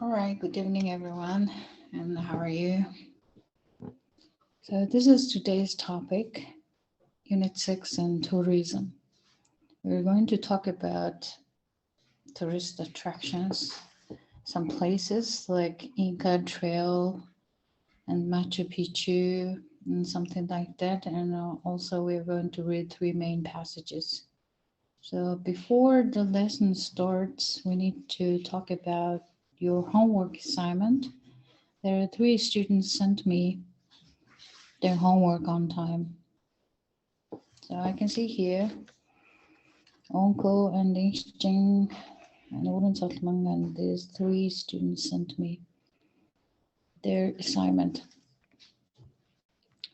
All right, good evening, everyone, and how are you? So, this is today's topic, Unit 6 and tourism. We're going to talk about tourist attractions, some places like Inca Trail and Machu Picchu, and something like that. And also, we're going to read three main passages. So, before the lesson starts, we need to talk about your homework assignment. There are three students sent me their homework on time. So I can see here, Onko and Ishjing and Orun Saltmang, and these three students sent me their assignment.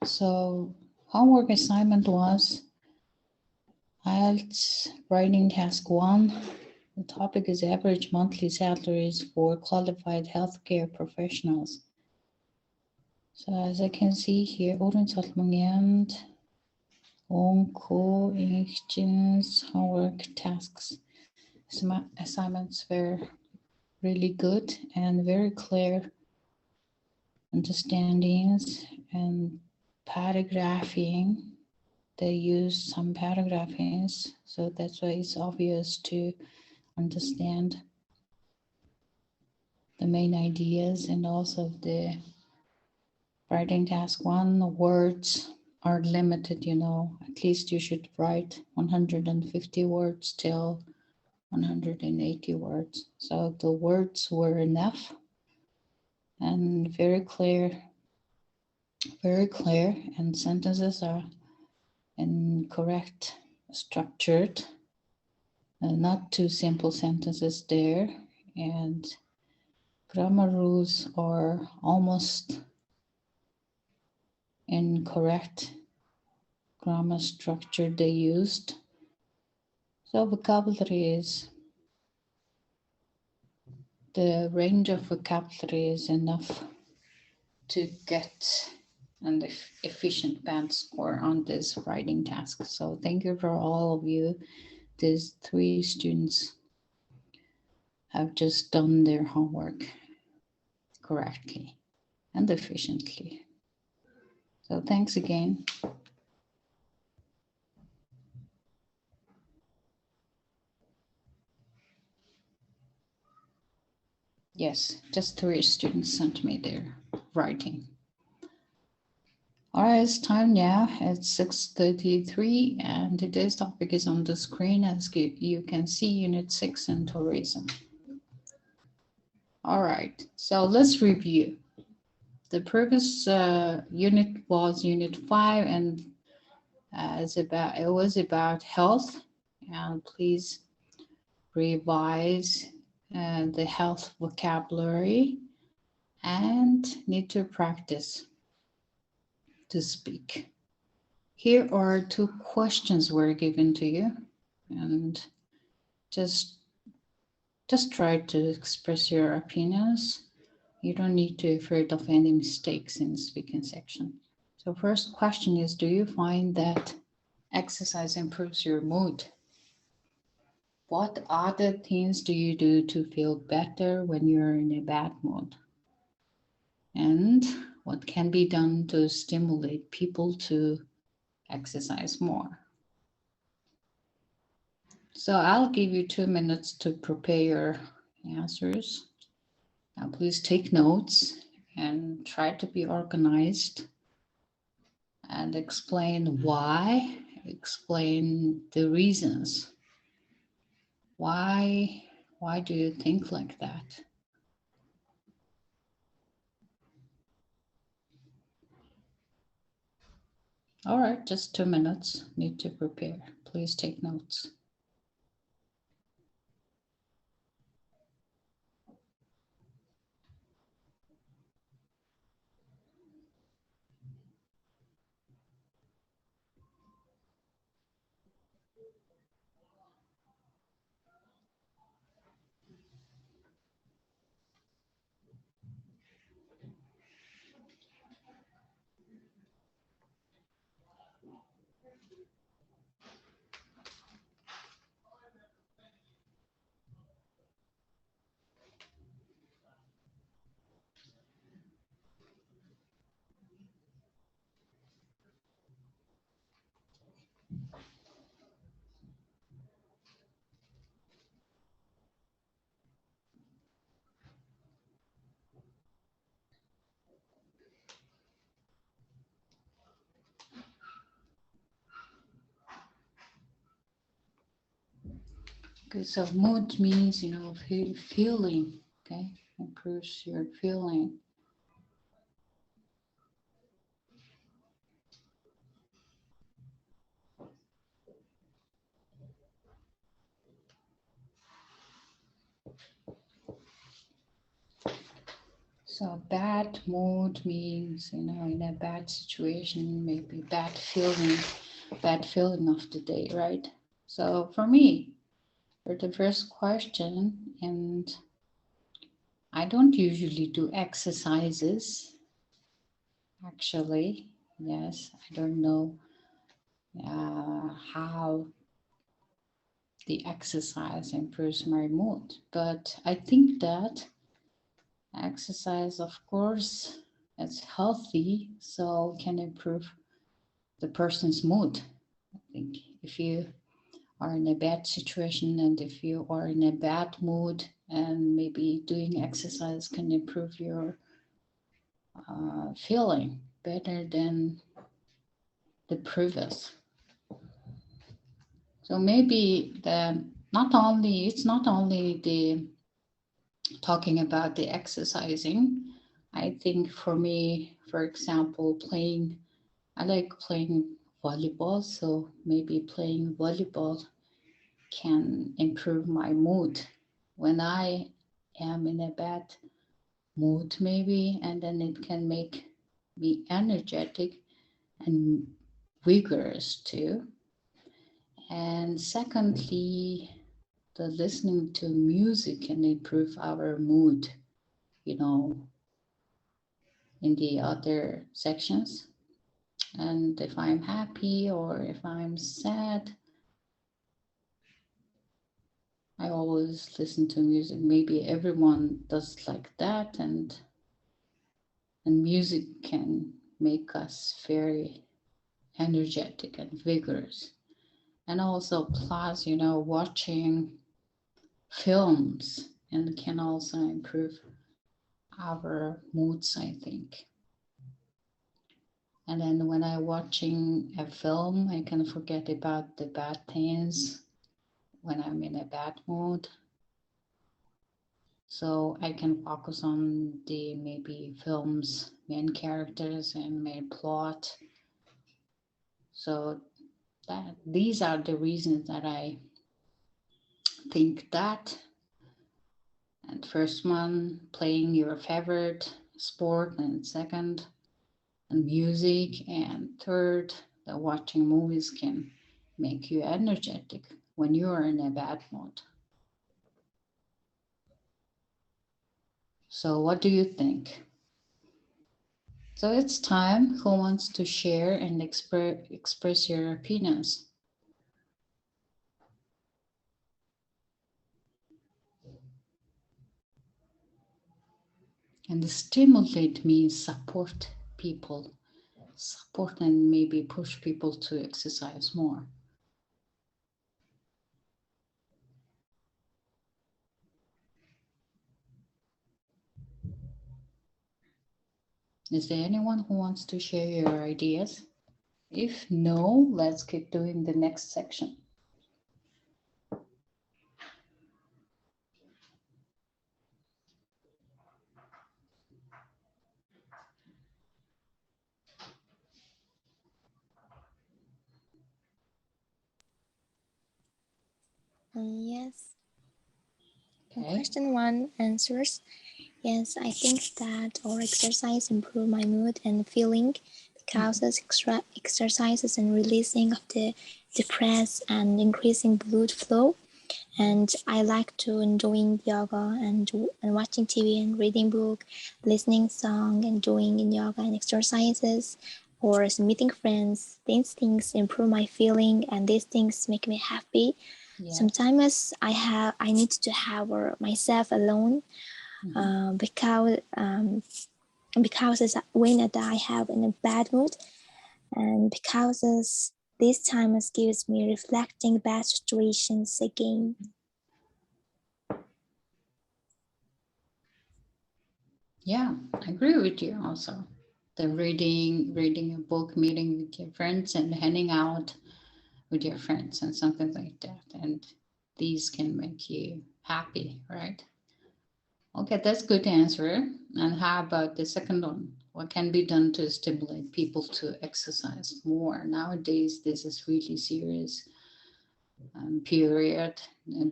So homework assignment was IELTS writing task 1. The topic is average monthly salaries for qualified healthcare professionals. So as I can see here, Orun Saltmang and Onko Ishjing's homework tasks assignments were really good and very clear understandings and paragraphing. They use some paragraphings, so that's why it's obvious to understand the main ideas. And also the writing task 1, the words are limited, at least you should write 150 words till 180 words. So the words were enough and very clear, and sentences are in correct structured, not too simple sentences there, and grammar rules are almost in correct grammar structure they used. So vocabulary is, the range of vocabulary is enough to get an efficient band score on this writing task. So thank you for all of you. These three students have just done their homework correctly and efficiently. So thanks again. Yes, just three students sent me their writing. All right, it's time now. It's 6:33, and today's topic is on the screen. As you can see, Unit 6 and tourism. All right, so let's review. The previous unit was Unit 5, and it was about health. And please revise the health vocabulary and need to practice to speak. Here are two questions were given to you, and just try to express your opinions. You don't need to be afraid of any mistakes in the speaking section. So first question is, do you find that exercise improves your mood? What other things do you do to feel better when you're in a bad mood? And what can be done to stimulate people to exercise more? So I'll give you 2 minutes to prepare your answers. Now please take notes and try to be organized and explain the reasons. Why do you think like that? All right, just 2 minutes. Need to prepare. Please take notes. Okay, so mood means, feeling, okay? Improves your feeling. So bad mood means, in a bad situation, maybe bad feeling of the day, right? So for me, for the first question, and I don't usually do exercises, actually. Yes, I don't know how the exercise improves my mood, but I think that exercise, of course, is healthy, so can improve the person's mood. I think if you are in a bad situation and if you are in a bad mood, and maybe doing exercise can improve your feeling better than the previous. So maybe it's not only the talking about the exercising. I think for me, for example, I like playing volleyball, so maybe playing volleyball can improve my mood when I am in a bad mood, maybe, and then it can make me energetic and vigorous too. And secondly, the listening to music can improve our mood, you know, in the other sections. And if I'm happy or if I'm sad, I always listen to music. Maybe everyone does like that, and music can make us very energetic and vigorous. And also plus, watching films and can also improve our moods, I think. And then when I'm watching a film, I can forget about the bad things when I'm in a bad mood. So I can focus on the maybe film's main characters and main plot. So that these are the reasons that I think that. And first one, playing your favorite sport, and second, and music, and third, that watching movies can make you energetic when you are in a bad mood. So what do you think? So it's time. Who wants to share and express your opinions? And the stimulate means support and maybe push people to exercise more. Is there anyone who wants to share your ideas? If no, let's keep doing the next section. Yes. Okay. Question 1 answers. Yes, I think that our exercise improve my mood and feeling because extra exercises and releasing of the depress and increasing blood flow. And I like to doing yoga and watching TV and reading book, listening song and doing in yoga and exercises or meeting friends. These things improve my feeling and these things make me happy. Yeah. Sometimes I need to have myself alone because when I have in a bad mood and because this time gives me reflecting bad situations again. Yeah, I agree with you also. The reading a book, meeting with your friends and hanging out with your friends and something like that. And these can make you happy, right? Okay, that's good answer. And how about the second one? What can be done to stimulate people to exercise more? Nowadays, this is really serious period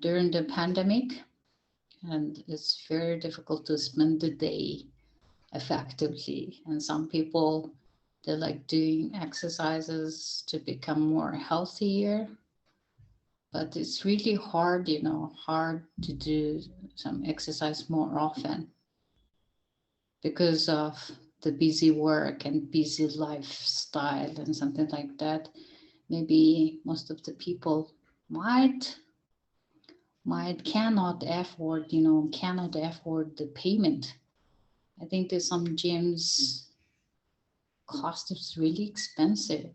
during the pandemic, and it's very difficult to spend the day effectively. And some people, they like doing exercises to become more healthier, but it's really hard, hard to do some exercise more often because of the busy work and busy lifestyle and something like that. Maybe most of the people cannot afford the payment. I think there's some gyms cost is really expensive.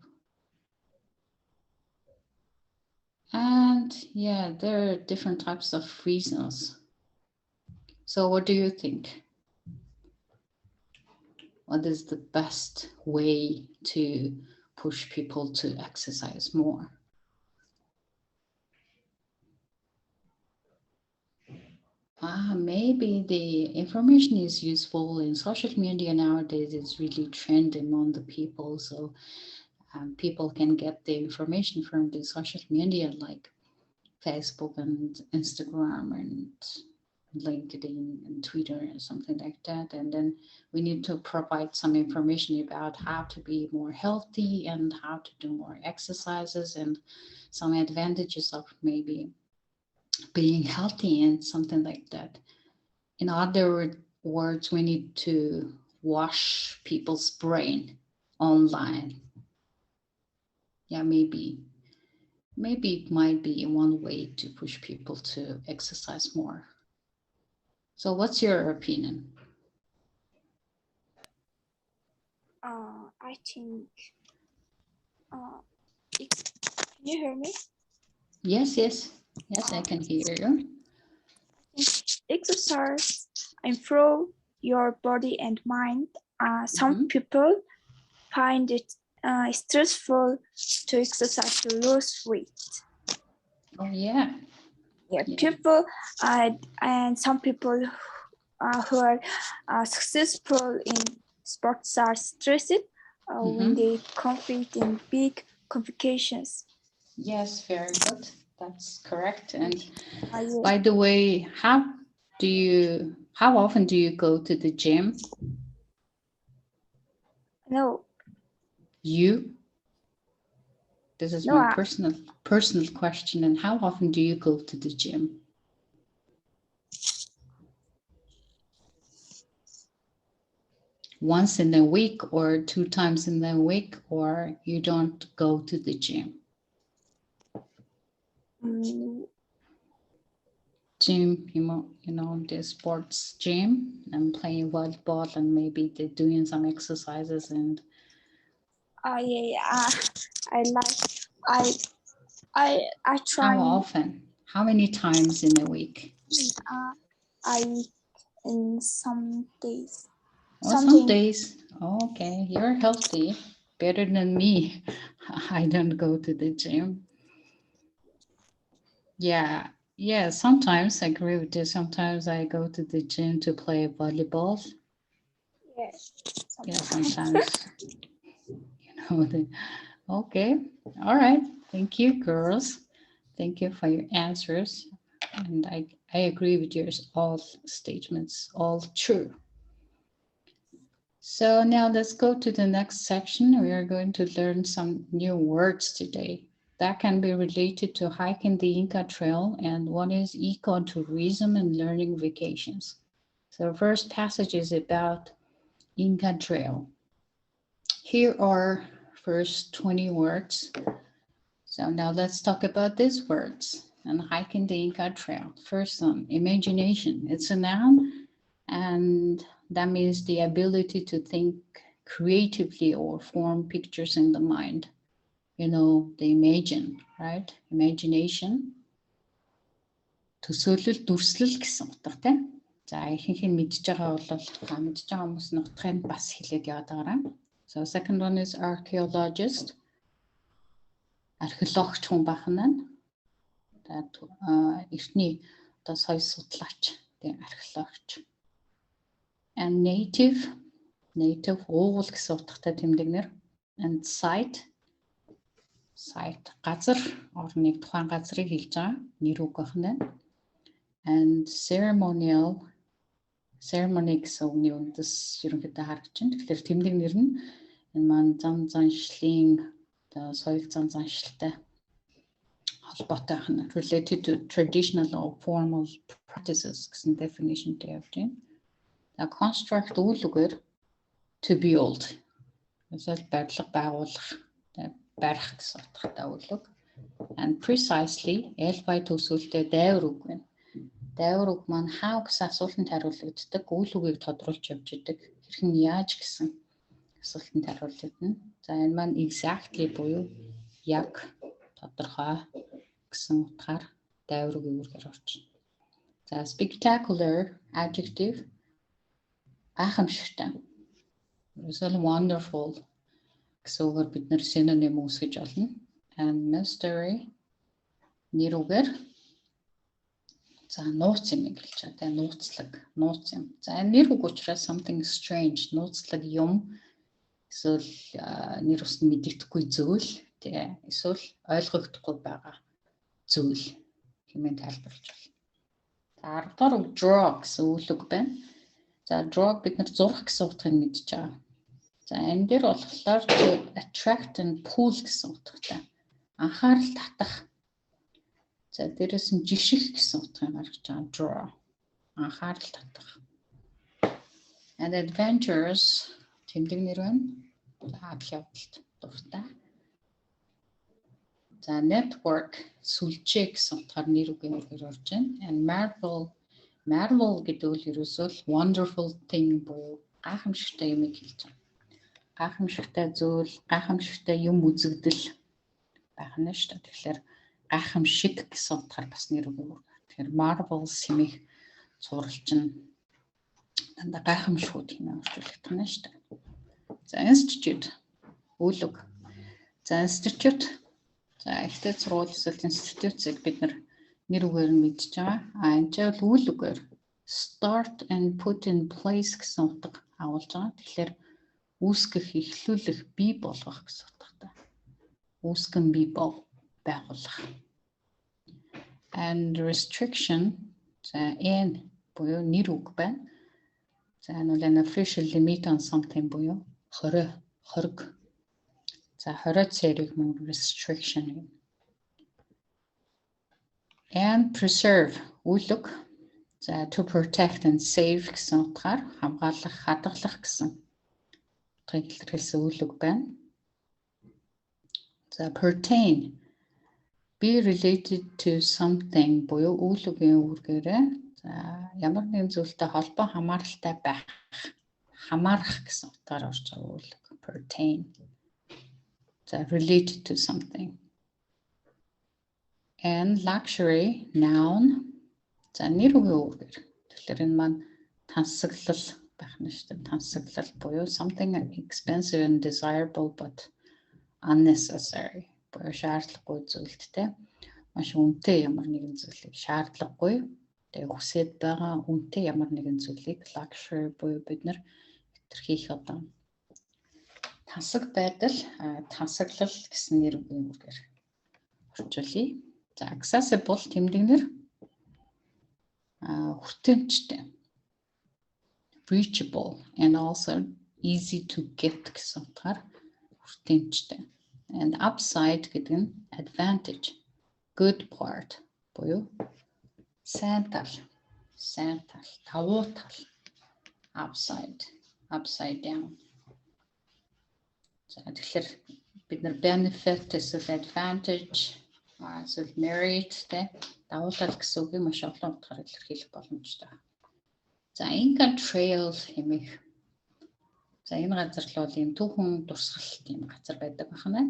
And yeah, there are different types of reasons. So what do you think? What is the best way to push people to exercise more? Maybe the information is useful in social media nowadays. It's really trending on the people. So people can get the information from the social media like Facebook and Instagram and LinkedIn and Twitter and something like that. And then we need to provide some information about how to be more healthy and how to do more exercises and some advantages of maybe being healthy and something like that. In other words, we need to wash people's brain online. Yeah, maybe it might be one way to push people to exercise more. So what's your opinion? I think, can you hear me? Yes, I can hear you. Exercise improve your body and mind. Some people find it stressful to exercise to lose weight. Oh yeah. People and some people who are successful in sports are stressed when they compete in big competitions. Yes, very good. That's correct. And by the way, how often do you go to the gym? No. You? This is my personal question. And how often do you go to the gym? Once in a week or 2 times in a week, or you don't go to the gym? Gym, the sports gym and playing volleyball and maybe they're doing some exercises and I try. How often? How many times in a week? In some days. Some days. Okay, you're healthy, better than me. I don't go to the gym. Yeah, sometimes I agree with you. Sometimes I go to the gym to play volleyball. Yes. Yeah, sometimes. Okay, all right. Thank you, girls. Thank you for your answers. And I agree with yours, all statements, all true. So now let's go to the next section. We are going to learn some new words today that can be related to hiking the Inca Trail, and one is ecotourism and learning vacations. So the first passage is about Inca Trail. Here are first 20 words. So now let's talk about these words and hiking the Inca Trail. First one, imagination. It's a noun, and that means the ability to think creatively or form pictures in the mind. The imagine, right? Imagination. Төсөөлөл, дүрслэл гэсэн утгатай. За ихэнх нь мэдж байгаа бол мэдж байгаа хүмүүс нь утгыг бас хэлээд яваад байгаа. So second one is archaeologist. Археологч хүн бахна. эртний одоо соёл судлаач, археологч. And native уугуул гэсэн утгатай тэмдэгнэр. And site газар, орныг тухайн газрыг хэлж байгаа нэр үг байна. And ceremony гэсэн үгний үндэс ерөнхийдөө харагдаж байна. Тэгэхээр тэмдэгнэр нь энэ маань зан заншлын соёл зан заншилтай холбоотой байна. Related to traditional or formal practices гэсэн definitionтэй явж байна. Construct үйл үгээр to build. Эсвэл барилга байгуулах, барих гэсэн утгатай үйл үг. And precisely элбай төсөөлтөд дайвар үг байна. Дайвар үг маань how гэсэн асуултанд хариулагддаг, үйл үгийг тодруулж явж идэг. Хэрхэн яаж гэсэн асуултанд хариулагдана. За энэ маань exactly буюу яг, тодорхой гэсэн утгаар дайвар үгийн үгээр орчно. За spectacular adjective гайхамшигтай. Эсвэл wonderful гэсэн үгээр бид нэр synonym үүсгэж олно. And mystery нэр үгээр за нууц юм гэж хэлж байгаа. Нууц юм. За нэр үг учраас something strange, нууцлаг юм эсвэл нэр ус нь мэдэгдэхгүй зүйл, тий эсвэл ойлгогдохгүй байгаа зүйл хэмээн тайлбарлаж байна. За 10 дахь үг draw гэсэн үйл үг байна. За draw бид нар зурх гэсэн утгыг мэдж байгаа. За энэ дээр болохоор to attract and pull гэсэн утгатай. Анхаарал татах. За дээрээс нь жиших гэсэн утгыг гаргаж байгаа. Draw. Анхаарал татах. And adventures тэмдэгнэр байна. За адал явдалт дуртай. За network сүлжээ гэсэн утгаар нэр үгийн үгээр орж байна. And marvel гэдэг үл ерөөсөө wonderful thing буюу гайхамшигтай юм хэлж байна. Гайхамшигтай зүйл, гайхамшигтай юм үзэгдэл байна шүү дээ. Тэгэхээр гайхамшиг гэсэн утгаар бас нэр үг өөр. Тэгэхээр marvels хэмээх сурвалж нь дандаа гайхамшигуд хэмээн орчуулдаг байна шүү дээ. За institute үйл үг. За institute за ихтэй сургууль эсвэл институцийг бид нэр үгээр нь мэдж байгаа. Энэ ч бол үйл үгээр start and put in place гэсэн утга агуулж байгаа. Тэгэхээр үүсгэх, эхлүүлэх, бий болгох гэсэн утгатай. Үүсгэн бий байгуулах. And restriction за энэ буюу нэр үг байна. За энэ бол an official limit on something буюу хориг. За хорой цэрэг мөн restriction юм. And preserve үйл үг. За to protect and save гэсэн утгаар хамгаалах, хадгалах гэсэн утгыг илэрхийлсэн үйл үг байна. За pertain be related to something буюу үйл үгийн үүргээрээ за ямар нэгэн зүйлтэй холбоо хамааралтай байх, хамаарах гэсэн утгаар орж байгаа үйл үг pertain. За related to something. And luxury noun за нэр үгийн үүргээр. Тэгэхээр энэ маань тансаглал байх нь шүү дээ. Тансаглал буюу something expensive and desirable but unnecessary. Буюу шаардлагагүй зүйлтэй. Маш үнэтэй ямар нэгэн зүйлийг шаардлагагүй. Тэгээ хүсээд байгаа үнэтэй ямар нэгэн зүйлийг luxury буюу бид нар хэтэрхийх одоо тансаг байдал, тансаглал гэсэн нэр үгийн үүргээр орчуулъя. За accessible тэмдэгнэр хүртээмжтэй. Reachable and also easy to get гэсэн утгаар хүртээмжтэй. And upside гэдэг нь advantage, good part буюу сайн тал, давуу тал. Upside down. За тэгэхээр бид нар benefit эсвэл advantage эсвэл merit давуу тал гэсэн үгийг маш олон утгаар илэрхийлэх боломжтой. За Inca Trail хэмээх. За энэ газар л бол юм түүхэн дурсгалт юм газар байдаг байна.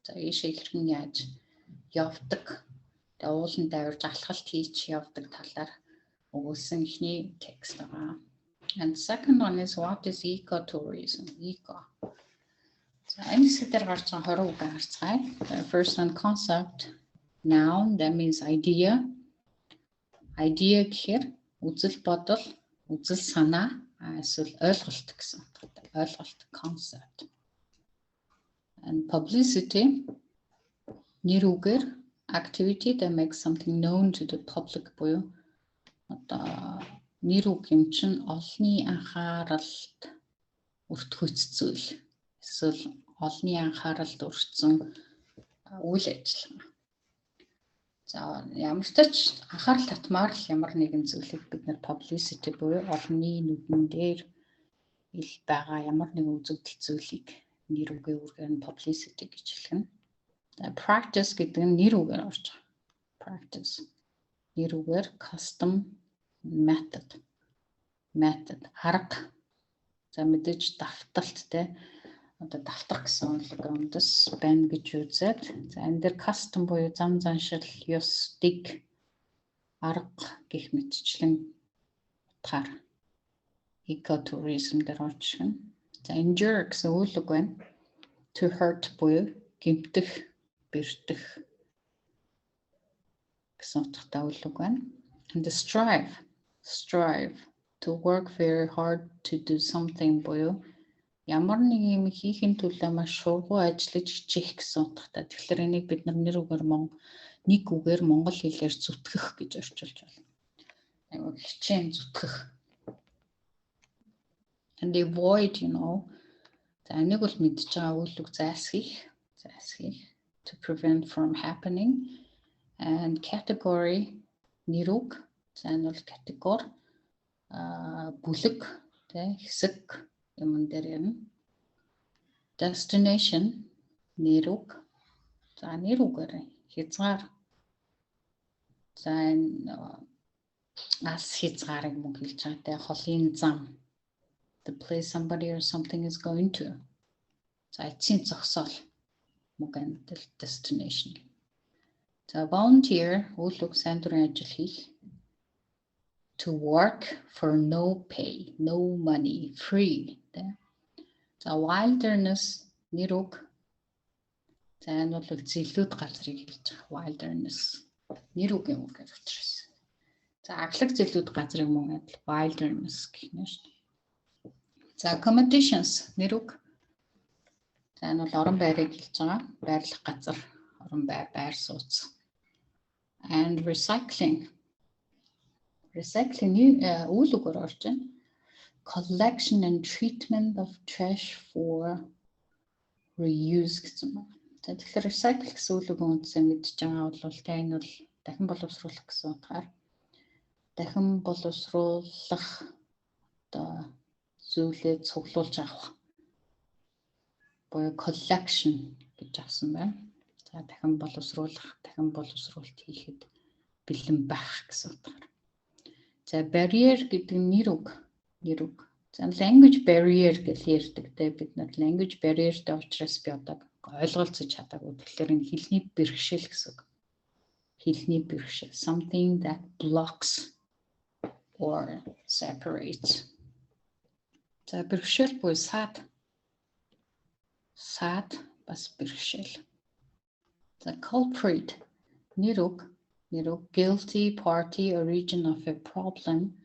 За ийшээ хэрхэн яаж явдаг, тэгээ ууланд давирж алхалт хийж явдаг талаар өгүүлсэн ихний текст байгаа. And second one is what is ecotourism? Eco. За энэ хэсгээр гарч байгаа 20 үг харцгаая. First one concept Noun, that means idea. Idea гэхээр үзэл бодол, үзэл санаа, эсвэл ойлголт гэсэн утгатай. Ойлголт, concept. And publicity, нэр үгээр activity that makes something known to the public буюу одоо нэр үг юм чинь олонний анхааралд өртгөц зүйл. Эсвэл олонний анхааралд өртсөн үйл ажиллагаа. За ямар ч тач анхаарал татмаар л ямар нэгэн зүйлийг бид нэр publicity буюу олонний нүдэн дээр ил байгаа ямар нэгэн үзэгдэл зүйлийг нэр үгээр үргээр publicity гэж хэлнэ. Practice гэдэг нь нэр үгээр орж байгаа. Practice. Нэр үгээр custom, method. Арга. За мэдээж давталт те. Одоо давтах гэсэн үг үндэс байна гэж үзээд. За энэ дээр custom буюу зам заншил, ёс, дэг, арга гэх мэтчлэн утгаар ecotourism дээр орж ирнэ. За injure гэсэн үйл үг байна. To hurt буюу гэмтэх, бэртэх гэсэн утгатай үйл үг байна. And strive to work very hard to do something буюу ямар нэг юм хийхин төлөө маш шургуу ажиллаж хичээх гэсэн утгатай. Тэгэхээр энийг бид нэр үгээр нэг үгээр монгол хэлээр зүтгэх гэж орчуулж байна. Айгуу хичээн зүтгэх. And avoid, за энийг бол мэдж байгаа үйл үг зайлсхийх. To prevent from happening. And category, нэр үг. За энэ бол категори, бүлэг, хэсэг юм дээр юм. Destination, нэр үг. За нэр үгээр хязгаар. За энэ алс хязгаарыг мөн хэлж байгаа. Холын зам. The place somebody or something is going to. За эцсийн зогсоол. Мөн destination. За volunteer, үйл үг сайн дурын ажил хийх. To work for no pay, no money, free. За wilderness, нэр үг. За энэ бол зэлүүд газрыг хэлж байгаа. Wilderness. Нэр үгийн үгээр учраас. За аглаг зэлүүд газрыг мөн адил wilderness гэх юм шүү дээ. За accommodations, нэр үг. За энэ бол орон байрыг хэлж байгаа. Байрлах газар, орон байр, байр сууц. And recycling. Recycling үйл үгээр орж байна. Collection and treatment of trash for reuse гэсэн байна. За тэгэхээр recycle гэсэн үйл үг үндсээ мэдж байгаа бол энэ бол дахин боловсруулах гэсэн утгаар дахин боловсруулах одоо зүйлээ цуглуулж авах. Буюу collection гэж авсан байна. За дахин боловсруулалт хийхэд бэлэн байх гэсэн утгаар. За barrier гэдэг нь нэр үг. За language barrier гэж ярьдаг те бид нар language barrierтэй учраас би одоо ойлголцож чадаагүй. Тэгэхээр энэ хэлний бэрхшээл гэсэн үг. Хэлний бэрхшээл. Something that blocks or separates. За бэрхшээл буюу саад бас бэрхшээл. The culprit, нэр үг, guilty party, origin of a problem,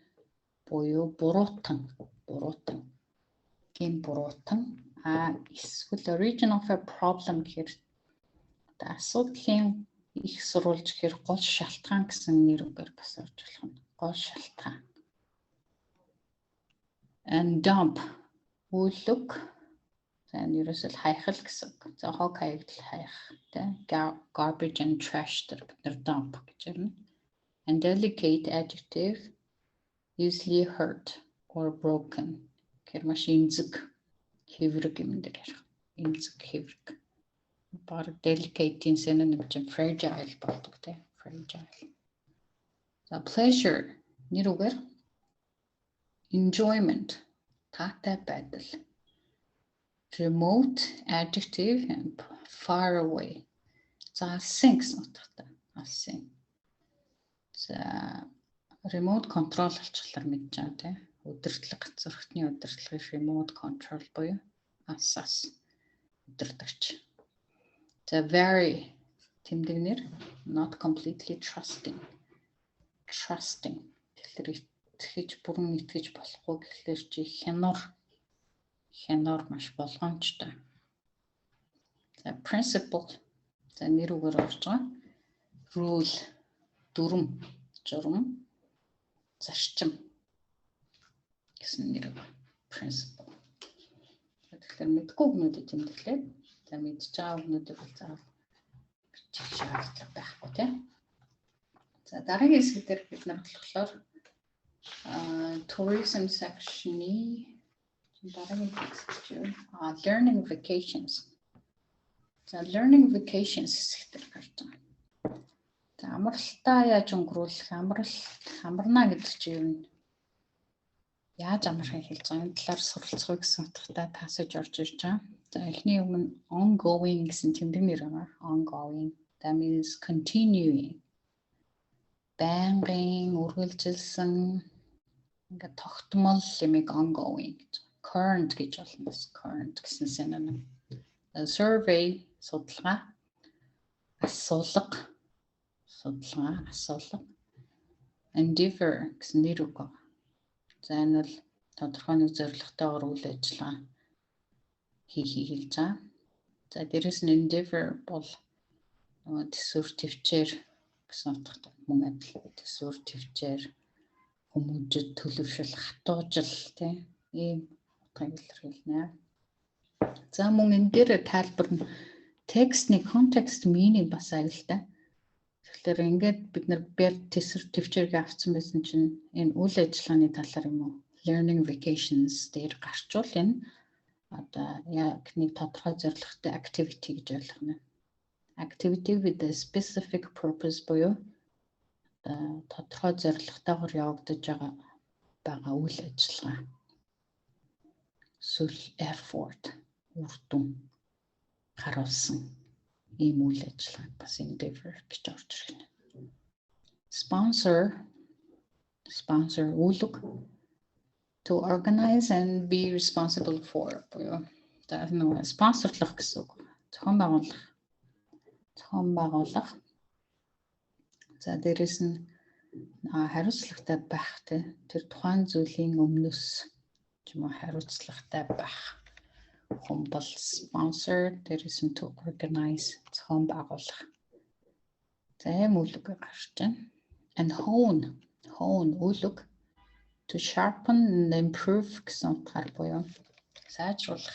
буюу буруутан, гин буруутан, эсвэл origin of a problem гэхээр асуудлын их сурвалж гэхээр гол шалтгаан гэсэн нэр үгээр бас орж болох нь. Гол шалтгаан. And dump, үйл үг. За энэ ерөөсөл хайхал гэсэн. За хог хаягдал хайх. Garbage and trash дээр бид нар dump гэж ярина. And delicate adjective, easily hurt or broken. Гэхээр маш эмзэг, хэврэг юм дээр ярих. Эмзэг, хэврэг. Баг delicate-ийн synonym чинь fragile болдог те. Fragile. За pleasure, нэр үгээр enjoyment, таатай байдал. Remote, adjective, and far away. За алсын гэсэн утгатай. Алсын. За remote control болчихлоор мэдж байгаа тийм. Удирдлага, зөрөгтний удирдлагыг remote control буюу алсаас удирдагч. За vary, тэмдэгнэр not completely trusting. Тэгэхээр итгэж бүрэн итгэж болохгүй гэхлээр чи хянаар маш болгоомжтой. За principle за нэр үгээр орж байгаа. Rule дүрм, журам, зарчим гэсэн нэр principle. Тэгэхээр мэдгүй хүмүүдэд тэмдэглээд за мэдж байгаа хүмүүдэд бол заавал бичих шаардлага байхгүй тийм. За дараагийн хэсэг дээр бид нар болохоор tourism section-ы дараагийн хэсэг чинь learning vacations. За learning vacations хэсэгтэр гарч байгаа. За амралтаа яаж өнгөрүүлэх, амарна гэдэг чинь юу вэ? Яаж амархыг хэлж байгаа энэ талаар суралцах гэсэн утгатай passage орж ирж байгаа. За эхний үг нь ongoing гэсэн тэмдэг нэр байна. Ongoing. That means continuing. Байнгын үргэлжилсэн ингээд тогтмол юмыг ongoing гэж. Current гэж болно. Current гэсэн synonym. Survey судалгаа. Асуулга. Endeavor гэсэн нэр үг. За энэ бол тодорхой нэг зорилготойгоор үйл ажиллагаа хийхийг хэлж байгаа. За дээрээс нь endeavor бол төсвөр төвчээр гэсэн утгатай мөн адил төсвөр төвчээр хүмүүжид төлөвшил хатуужил тийм ийм утгыг илэрхийлнэ. За мөн энэ дээр тайлбар нь текстний context meaning бас аюултай. Тэгэхээр ингээд бид нар төсвөр төвчээргээ авсан байсан чинь энэ үйл ажиллагааны талаар юм уу learning vacations дээр гарчвал энэ одоо яг нэг тодорхой зорилготой activity гэж ойлгоно. Activity with a specific purpose буюу тодорхой зорилготойгоор явагдаж байгаа үйл ажиллагаа. Эсвэл effort үр дүн харуулсан ийм үйл ажиллагаа бас endeavor гэж орж ирнэ. Sponsor үлэг to organize and be responsible for буюу нэг спонсорлох гэсэн үг. Зохион байгуулах. За дээрэс нь хариуцлагатай байх тэр тухайн зүйлийн өмнөөс ч юм уу хариуцлагатай байх. Хүн бол sponsor, дээрээс нь to organize зохион байгуулах. За ийм үлэг гарч байна. And hone үлэг to sharpen and improve гэсэн утгаар буюу сайжруулах,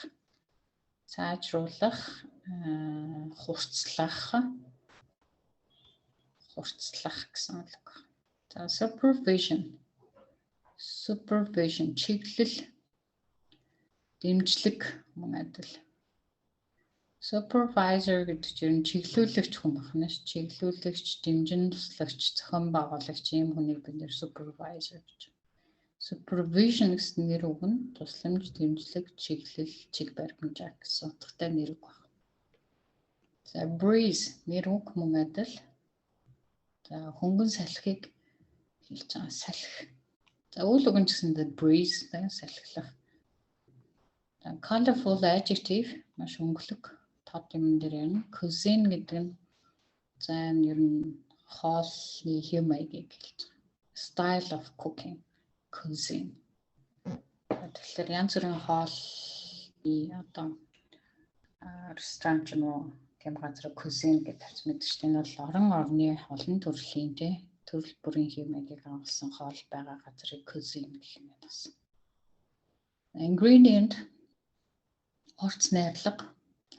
хурцлах гэсэн үг. За supervision чиглэл, дэмжлэг мөн адил. Supervisor гэдэг чинь чиглүүлэгч хүн байна ш. Чиглүүлэгч, дэмжин туслагч, зохион байгуулагч ийм хүнийг бид нэр supervisor гэж. Supervision гэсэн нэр үг нь тусламж, дэмжлэг, чиглэл, чиг баримжаа гэсэн утгатай нэр үг байна. За breeze нэр үг мөн адил. За хөнгөн салхийг хэлж байгаа салхи. За үйл үг нь ч гэсэн breeze салхилах. Colorful adjective маш өнгөлөг тод юм дээр байна. Cuisine гэдэг нь за ер нь хоолны хэм маягийг хэлж байгаа. Style of cooking, cuisine. Тэгэхээр янз бүрийн хоолны одоо ресторан ч юм уу тийм газар cuisine гэж тавьж мэддэг шүү дээ. Энэ бол орны олон төрлийн төрөл бүрийн хэм маягийг агуулсан хоол байгаа газрыг cuisine гэх юм байна. Ingredient орц найрлага,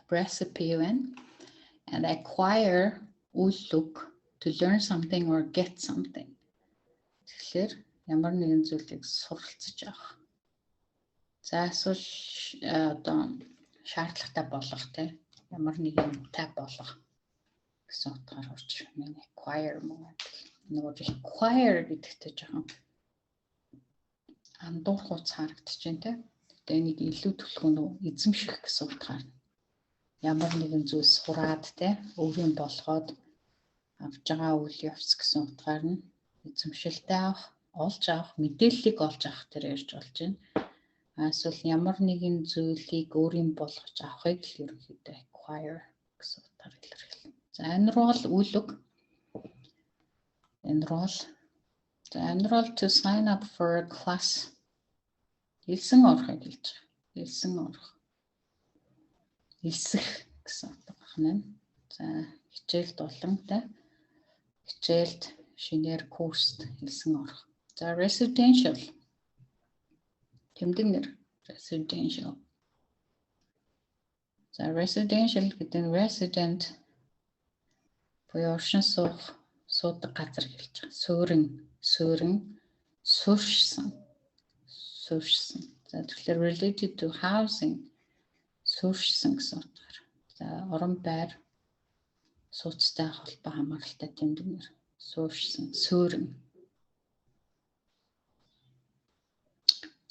recipe and acquire үлэг to learn something or get something. Тэгэхээр ямар нэгэн зүйлийг суралцж авах. За эсвэл одоо шаардлагатай болох тийм ямар нэгэн тай болох гэсэн утгаар орж ирнэ. Acquire мөн нөгөө require гэдэгтэй жоохон андуурхууц харагдаж байна тийм. Тэгээ нэг илүү түлхүүн эзэмших гэсэн утгаар ямар нэгэн зүйл сураад те өөрийн болгоод авж байгаа үйл явц гэсэн утгаар нь эзэмшилтэй авах, олж авах, мэдээллийг олж авах тэр ярьж болж байна. Эсвэл ямар нэгэн зүйлийг өөрийн болгож авахыг л ерөнхийдөө acquire гэсэн утгаар илэрхийлнэ. За enroll үл үг. Enroll. За enroll to sign up for a class. Элсэн орохыг хэлж байгаа. Элсэн орох. Элсэх гэсэн утга байна. За хичээлд болонтой. Хичээлд шинээр курст элсэн орох. За residential. Тэмдэг нэр residential. За residential гэдэг нь resident буюу оршин суудаг газар хэлж байгаа. Суурин, суурьшсан. За тэгэхээр related to housing суурьшсан гэсэн утгаар. За орон байр сууцтай холбоо хамааралтай тэмдэг нэр суурьшсан, суурин.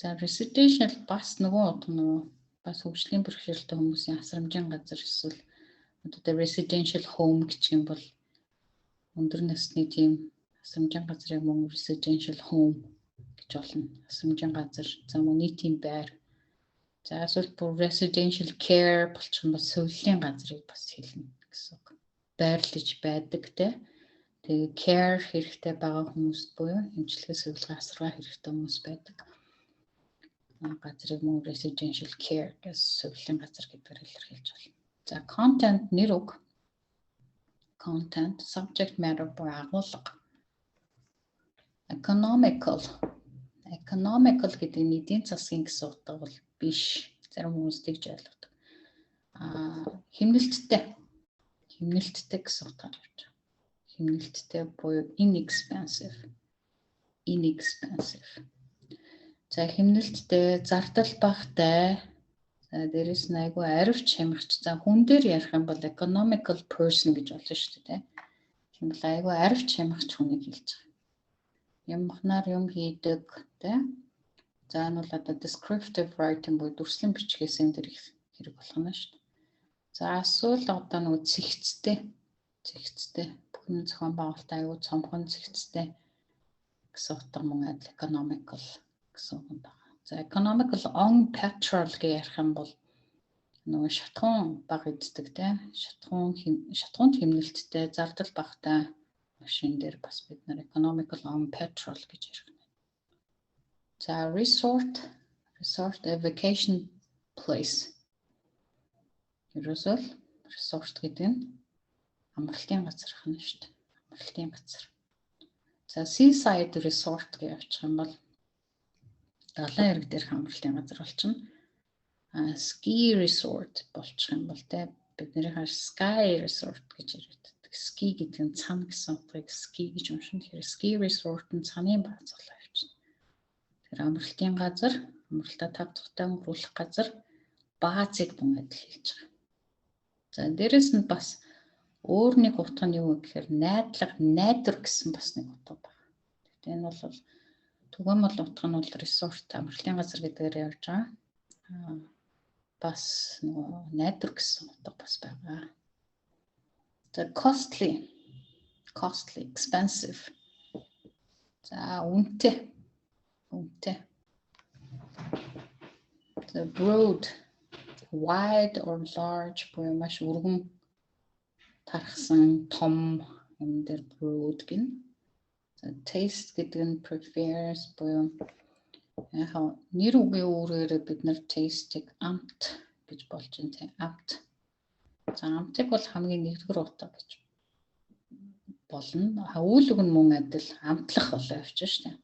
За residential бас нөгөө бас хөгжлийн бэрхшээлтэй хүмүүсийн асрамжийн газар эсвэл одоо residential home гэж юм бол өндөр насны тийм асрамжийн газрыг мөн residential home гэж болно. Асрамжийн газар, за мөн нийтийн байр. За эсвэл бүр residential care болчих юм бол сувилийн газрыг бас хэлнэ гэсэн үг. Байрлаж байдаг те. Тэгээ care хэрэгтэй байгаа хүмүүст буюу эмчилгээ сувилгаа асаргаа хэрэгтэй хүмүүс байдаг. Газрыг мөн residential care гэсэн сувилийн газар гэдгээр илэрхийлж болно. За content нэр үг. Content, subject matter буюу агуулга. Economical гэдэг нь эдийн засгийн гэсэн утга бол биш. Зарим хүмүүс тэгж ойлгодог. Хэмнэлттэй гэсэн утгаар явж байгаа. Хэмнэлттэй буюу inexpensive. За хэмнэлттэй, зардал багтай. За дээрэс нь айгүй арвч хямрч. За хүн дээр ярих юм бол economical person гэж болно шүү дээ. Тийм бол айгүй арвч хямрч хүнийг хэлж байгаа. Ямхнаар юм хийдэг те. За энэ бол одоо descriptive writing буюу дүрслэн бичгээс энэ дэр хэрэг болгоно шүү дээ. За эсвэл одоо нөгөө цэгцтэй бүхэн зохион байгуулалтаа айгүй цомхон цэгцтэй гэсэн утга мөн адил economical гэсэн үг байна. За economical on petrol гэж ярих юм бол нөгөө шатхуун баг эздэг те. Шатхуунд хэмнэлттэй, зардал багтай машин дээр бас бид нар economical on petrol гэж ярих нь. За resort a vacation place. Ерөөсөө resort гэдэг нь амралтын газар хань шүү дээ. Амралтын газар. За seaside resort гэж явчих юм бол далайн эрэг дээрх амралтын газар болчихно. Ski resort болчих юм бол те биднийхээ sky resort гэж яриад. Ski гэдэг нь цана гэсэн утгыг ski гэж уншина. Тэгэхээр ski resort нь цанын бааз болоо явчихна. Тэгэхээр амралтын газар, амралтаа тав тухтай өнгөрүүлэх газар баазыг мөн адил хэлж байгаа. За дээрэс нь бас өөр нэг утга нь юу гэхээр найдвар гэсэн бас нэг утга байна. Тэгэхээр энэ бол түгээмэл утга нь бол resort амралтын газар гэдгээр явж байгаа. Бас нөгөө найдвар гэсэн утга бас байгаа. The costly, expensive. За үнэтэй. The broad, wide or large буюу маш өргөн тархсан том юм дээр broad гин. The taste гэдэг нь prefers буюу яг нэр үгийн үүрээр бид нар taste-ийг амт гэж болж байна тийм амт. За амтыг бол хамгийн нэгдүгээр утга гэж болно. Үйл үг нь мөн адил амтлах болоо явчих шүү дээ.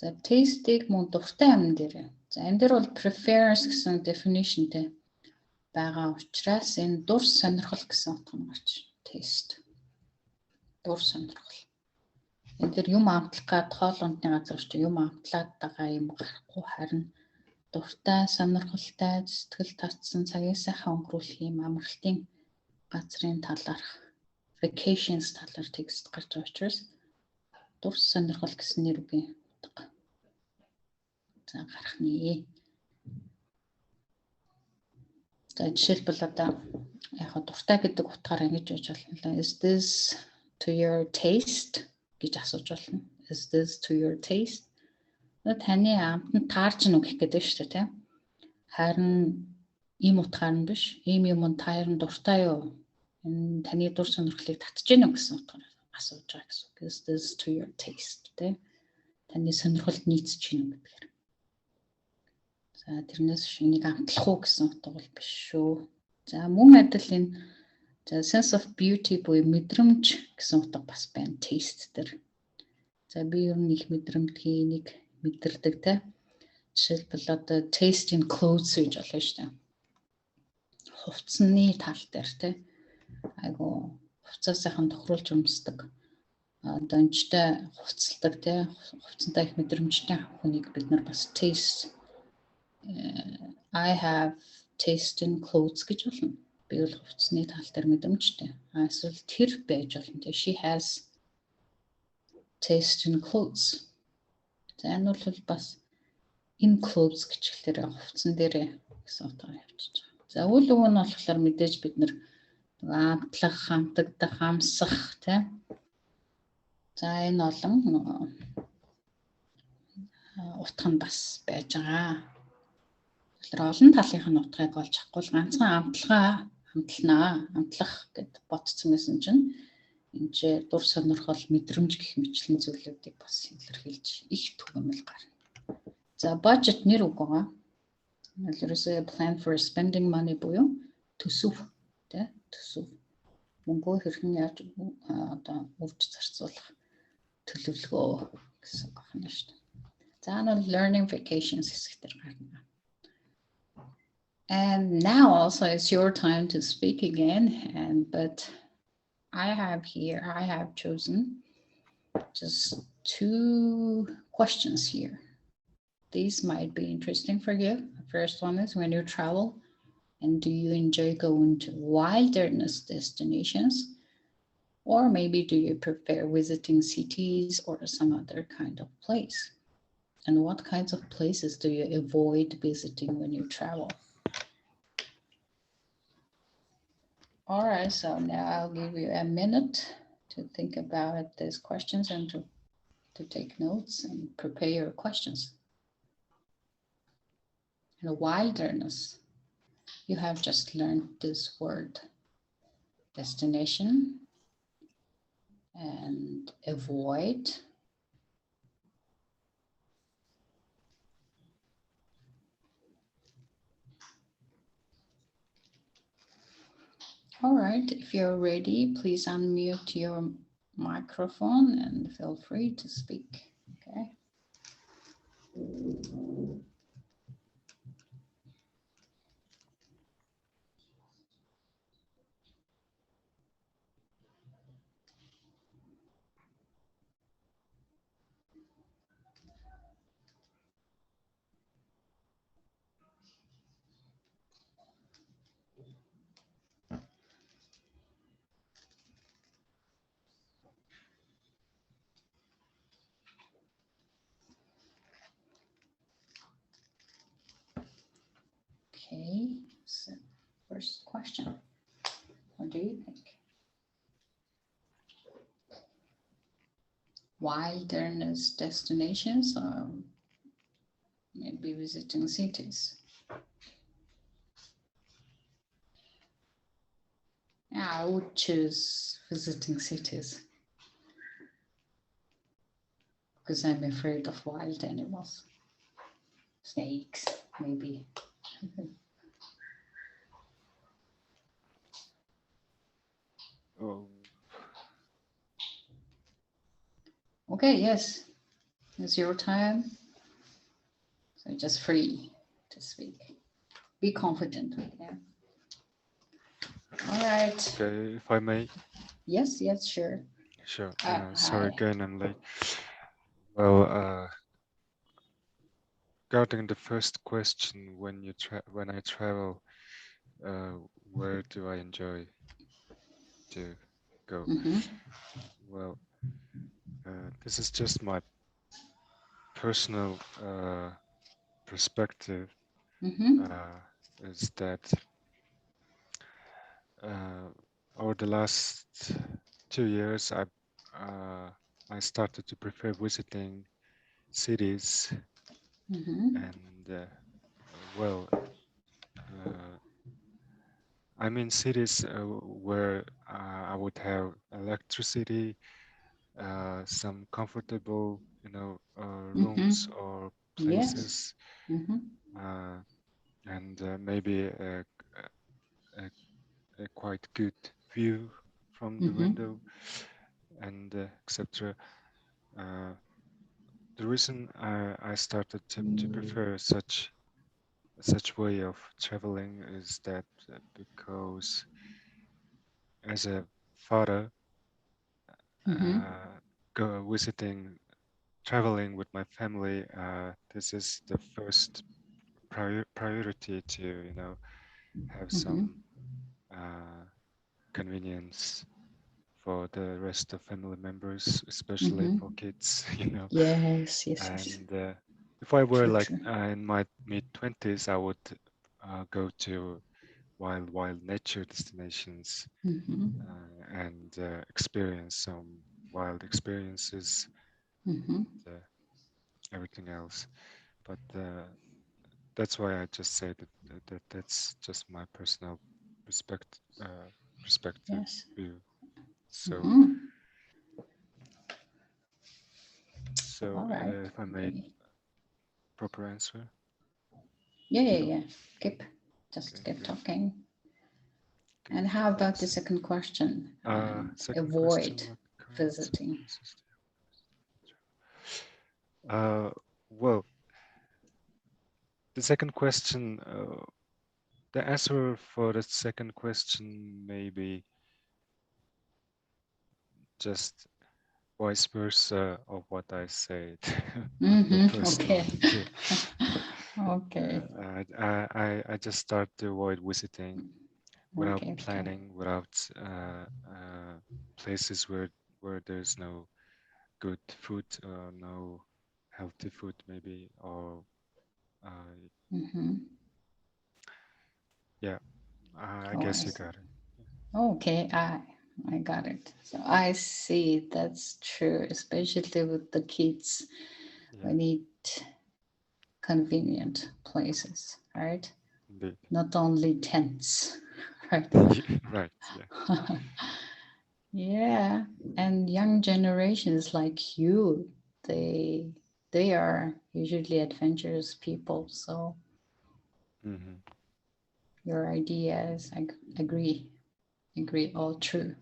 За taste-ийг мөн дуртай амн дээр. За энэ дээр бол prefers гэсэн definitionтэй байгаа учраас энэ дур сонирхол гэсэн утга нь гарч taste. Дур сонирхол. Энэ дээр юм амтлах гад хоол ундны газар ч юм амтлаад байгаа юм гарахгүй харин дуртай, сонирхолтой, сэтгэл татсан цагийг сайхан өнгөрүүлэх юм амралтын газрын талаарх vacations талаар текст гарч байгаа учраас дур сонирхол гэсэн нэр үгийн утга. За гарах нэ. За жишээлбэл одоо яг дуртай гэдэг утгаараа ингэж байж болно. Is this to your taste гэж асууж болно. Is this to your taste? Таны амтнд таарч нүг гэх гэдэг шүү дээ тийм. Харин ийм утгаар нь биш. Ийм юм таарн дуртай юу? энэ таны дур сонирхлыг татж гэнэ үү гэсэн утгаар асууж байгаа гэсэн. Is this to your taste? Тэ? Таны сонирхолд нийцэж гэнэ үү гэдгээр. За тэрнээс шинийг амтлах уу гэсэн утга бол биш шүү. За мөн адил энэ sense of beauty буюу мэдрэмж гэсэн утга бас байна. Taste дээр. За би ер нь их мэдрэмтгий нэг мэдэрдэг те. Жишээлбэл одоо taste in clothes гэж болно шүү дээ. Хувцсны тал дээр те. Айгу хувцасынхан тохируулж өмсдөг. Донжтой хувцалдаг те. Хувцантай их мэдрэмжтэй хүнийг бид нар бас taste I have taste in clothes гэж болно. Би бол хувцсны тал дээр мэдрэмжтэй. Эсвэл тэр байж болно те. She has taste in clothes. За энэ бол бас in clothes гэж хэлээр хувцсан дээр гэсэн утгаар явчихж байгаа. За үйл үг нь болохоор мэдээж бид нар амтлах, хамтагдах, хамсах тийм. За энэ олон утга нь бас байж байгаа. Тэгэхээр олон талынх нь утгыг олж авахгүй ганцхан хамтлнаа, амтлах гэд бодсон гэсэн чинь энэ дур сонирхол, мэдрэмж гэх мэтлэн зүйлүүдийг бас илэрхийлж их түгээмэл гарна. За budget нэр үг байгаа. Ерөөсөө plan for spending money буюу төсөв тий төсөв. Мөнгөө хэрхэн яаж одоо үрж зарцуулах төлөвлөгөө гэсэн үг байна шүү дээ. За энэ learning vacations хэсгээр гарна. And now also it's your time to speak again but I have chosen just 2 questions here. These might be interesting for you. The first one is when you travel and do you enjoy going to wilderness destinations? Or maybe do you prefer visiting cities or some other kind of place? And what kinds of places do you avoid visiting when you travel? All right, so now I'll give you a minute to think about these questions and to take notes and prepare your questions. In the wilderness, you have just learned this word, destination, and avoid. All right, if you're ready, please unmute your microphone and feel free to speak, okay? Okay, so first question, what do you think? Wilderness destinations or maybe visiting cities? Yeah, I would choose visiting cities because I'm afraid of wild animals, snakes, maybe. Oh, Okay, yes, it's your time. So just free to speak. Be confident. Yeah. All right. okay, if I may. Yes, yes, sure. Sure. Hi. Sorry again, I'm late. Well, regarding the first question, when I travel, where do I enjoy to go? Mhm. Well, this is just my personal perspective. Mhm. Is that over the last 2 years, I started to prefer visiting cities, Mhm. and well, I'm in cities where I would have electricity, some comfortable, Mm-hmm. rooms or Yes. places, Mm-hmm. uh, and maybe a, a quite good view from the Mm-hmm. window, and etc. The reason I started to prefer such way of traveling is that because as a father, Mm-hmm. go visiting, traveling with my family, this is the first priority to, have Mm-hmm. some convenience for the rest of family members, especially Mm-hmm. for kids, Yes, yes, yes. And if I were True, like true. in my mid-20s, I would go to wild nature destinations Mm-hmm. and experience some wild experiences, Mm-hmm. everything else. But that's why I just say that's just my personal respect perspective Yes. view. So Mm-hmm. so All right. if I made Great. proper answer, Yeah, yeah, yeah. Just okay, keep good, talking. good, And how about the thanks. second question? Second question, Avoid what kind of visiting. places do you well, the second question, the answer for the second question may be just vice versa of what I said on the Mm-hmm. first Okay. one. Okay. Okay. I just start to avoid visiting without Okay. Okay. planning, without places where there's no good food, no healthy food maybe, or uh, Mm-hmm. yeah, I Oh, I guess you see. got it. Okay, I got it. So I see that's true, especially with the kids. Yeah, We need convenient places, right? indeed. Not only tents, right? Right, yeah. Yeah, and young generations like you, they they are usually adventurous people. So Hmm. your ideas, I agree, all true.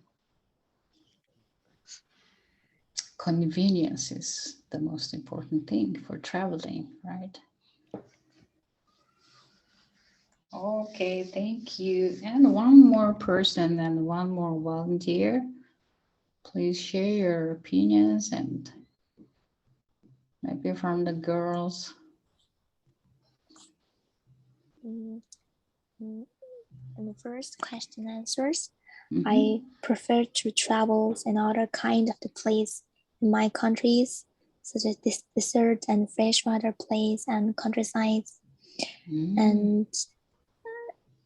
Convenience is the most important thing for traveling, right? Okay, thank you. And one more person and one more volunteer. Please share your opinions and maybe from the girls. Mm, mm, And the first question answers. Mhm. I prefer to travel another kind of the place in my countries, such as this desert and freshwater place and countrysides. Mm.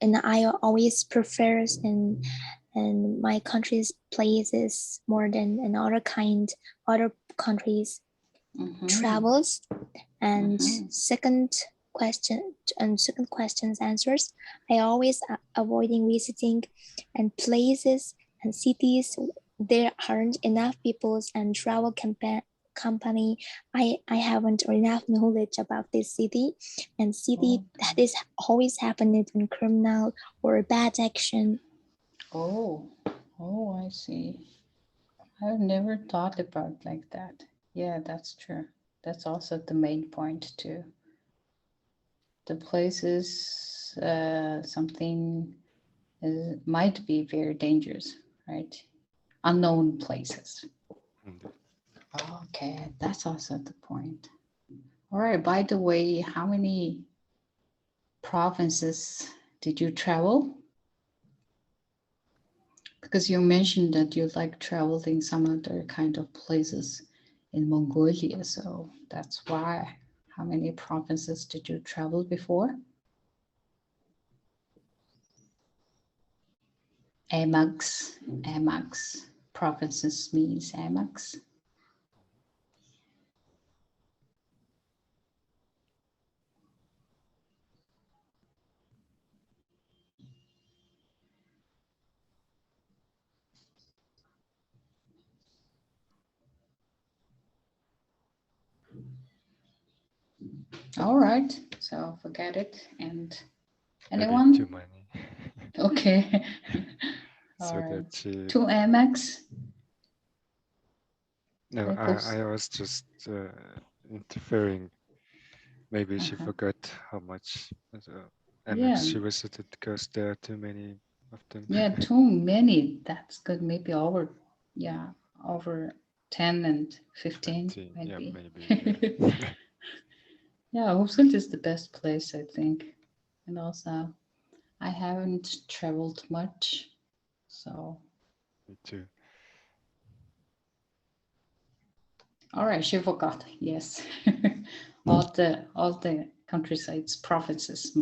And I always prefers in my country's places more than another kind other countries Mhm. travels. And Mhm. second question's answers, I always avoiding visiting and places and cities there aren't enough peoples and travel company. I haven't enough knowledge about this city, and city that is always happening in criminal or bad action. Oh, oh, I see. I've never thought about like that. Yeah, that's true. That's also the main point too. The places, something might be very dangerous, right? Unknown places. Indeed. Okay, that's also the point. All right, by the way, how many provinces did you travel? Because you mentioned that you like traveling some other kind of places in Mongolia, so that's why. How many provinces did you travel before? Amax. Provinces means Amax. All right. So forget it. And Maybe anyone? too many. Okay. All So right. that she, To Amex. no, I was just interfering. Maybe she Uh-huh. forgot how much Yeah. Amex she visited because there are too many of them. Yeah, too many. That's good. Maybe over, yeah, over 10 and 15, 15, yeah, maybe. maybe. Yeah. Yeah, Husselt is the best place, I think. And also, I haven't traveled much, so. Me too. All right, she forgot. Yes. all the countrysides, provinces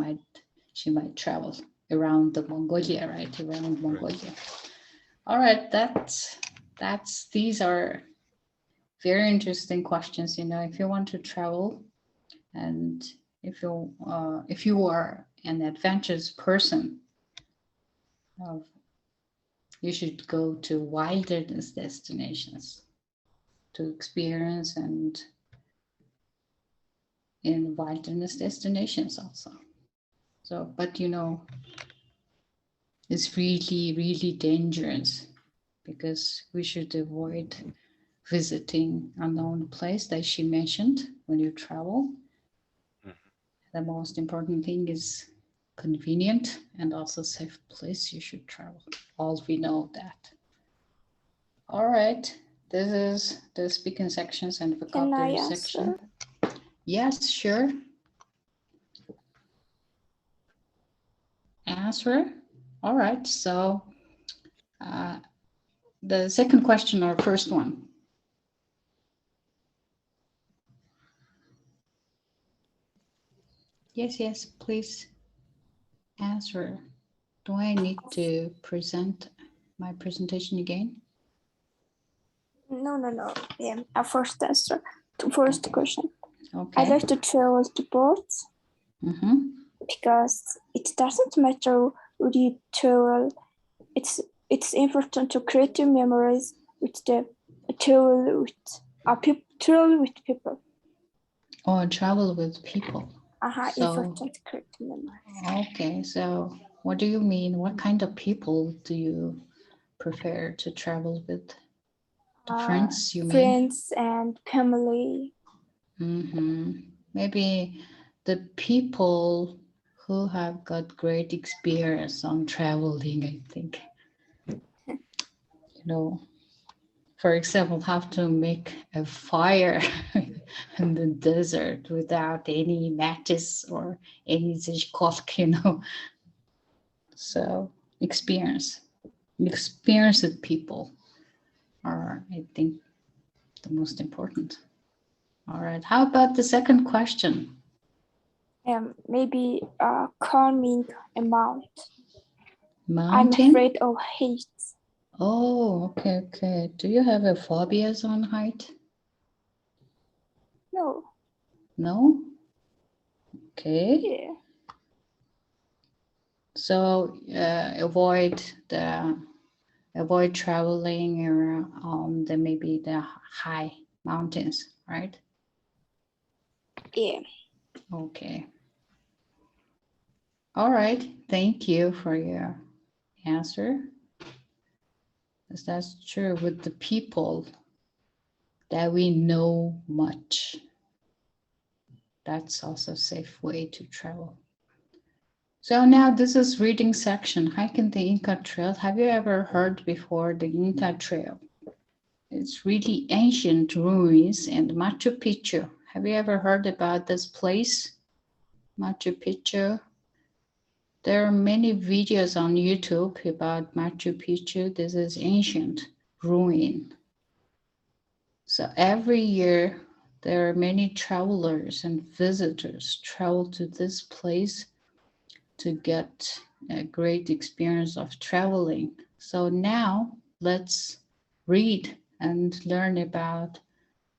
she might travel around the Mongolia, right? Around Mongolia. All right, these are very interesting questions. If you want to travel, and if you are an adventurous person, you should go to wilderness destinations to experience, and in wilderness destinations also. So, but it's really, really dangerous, because we should avoid visiting unknown place that she mentioned when you travel. Mhm. The most important thing is convenient and also safe place you should travel. All we know that. All right, this is the speaking sections and Can I vocabulary answer? section. Yes, sure. Answer. All right, so the second question or first one? Yes, please answer. Do I need to present my presentation again? No. Yeah, a first answer to first question. Okay. I like to travel to ports because it doesn't matter where you travel. It's important to create memories with the travel with people. Or travel with people. Important to create memories. Okay, so what do you mean? What kind of people do you prefer to travel with? The friends, you mean? Friends and family. Maybe the people who have got great experience on traveling, I think. For example, how to make a fire in the desert without any matches or any zhikosk, So experienced people are, I think, the most important. All right. How about the second question? Maybe calming amount. Mountain? I'm afraid of heights. Oh, okay. Do you have a phobias on height? No. No? Okay. Yeah. So avoid traveling around maybe the high mountains, right? Yeah. Okay. All right. Thank you for your answer. Because that's true with the people that we know much. That's also a safe way to travel. So now this is reading section, hiking the Inca Trail. Have you ever heard before the Inca Trail? It's really ancient ruins and Machu Picchu. Have you ever heard about this place? Machu Picchu. There are many videos on YouTube about Machu Picchu. This is ancient ruin. So every year there are many travelers and visitors travel to this place to get a great experience of traveling. So now let's read and learn about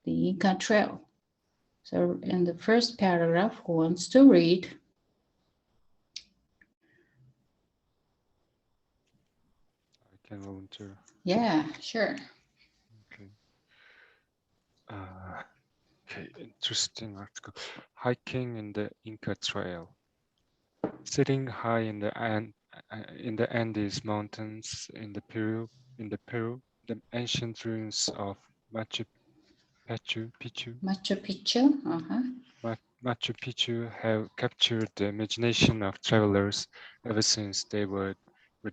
the Inca Trail. So in the first paragraph, who wants to read? I can volunteer. Yeah, sure. Okay. Okay, interesting article. Hiking in the Inca Trail. Sitting high in the Andes Mountains in Peru, the ancient ruins of Machu Picchu Machu Picchu have captured the imagination of travelers ever since they were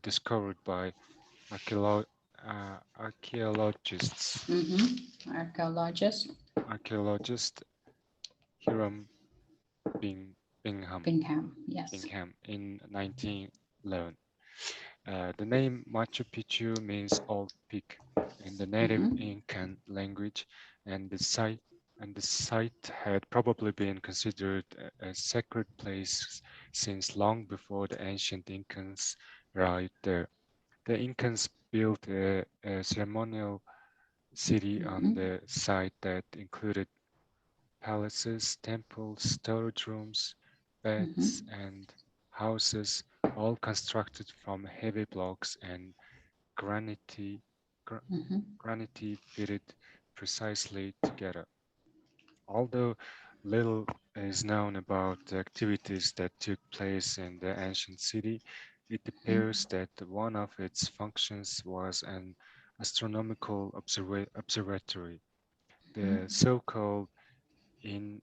discovered by archaeologists. Archaeologist Hiram Bingham, yes. Bingham in 1911. The name Machu Picchu means old peak in the native Incan language, and the site had probably been considered a sacred place since long before the ancient Incans arrived there. The Incans built a ceremonial city on the site that included palaces, temples, storage rooms, beds, and houses, all constructed from heavy blocks and granite fitted precisely together. Although little is known about the activities that took place in the ancient city, it appears that one of its functions was an astronomical observatory. The so-called in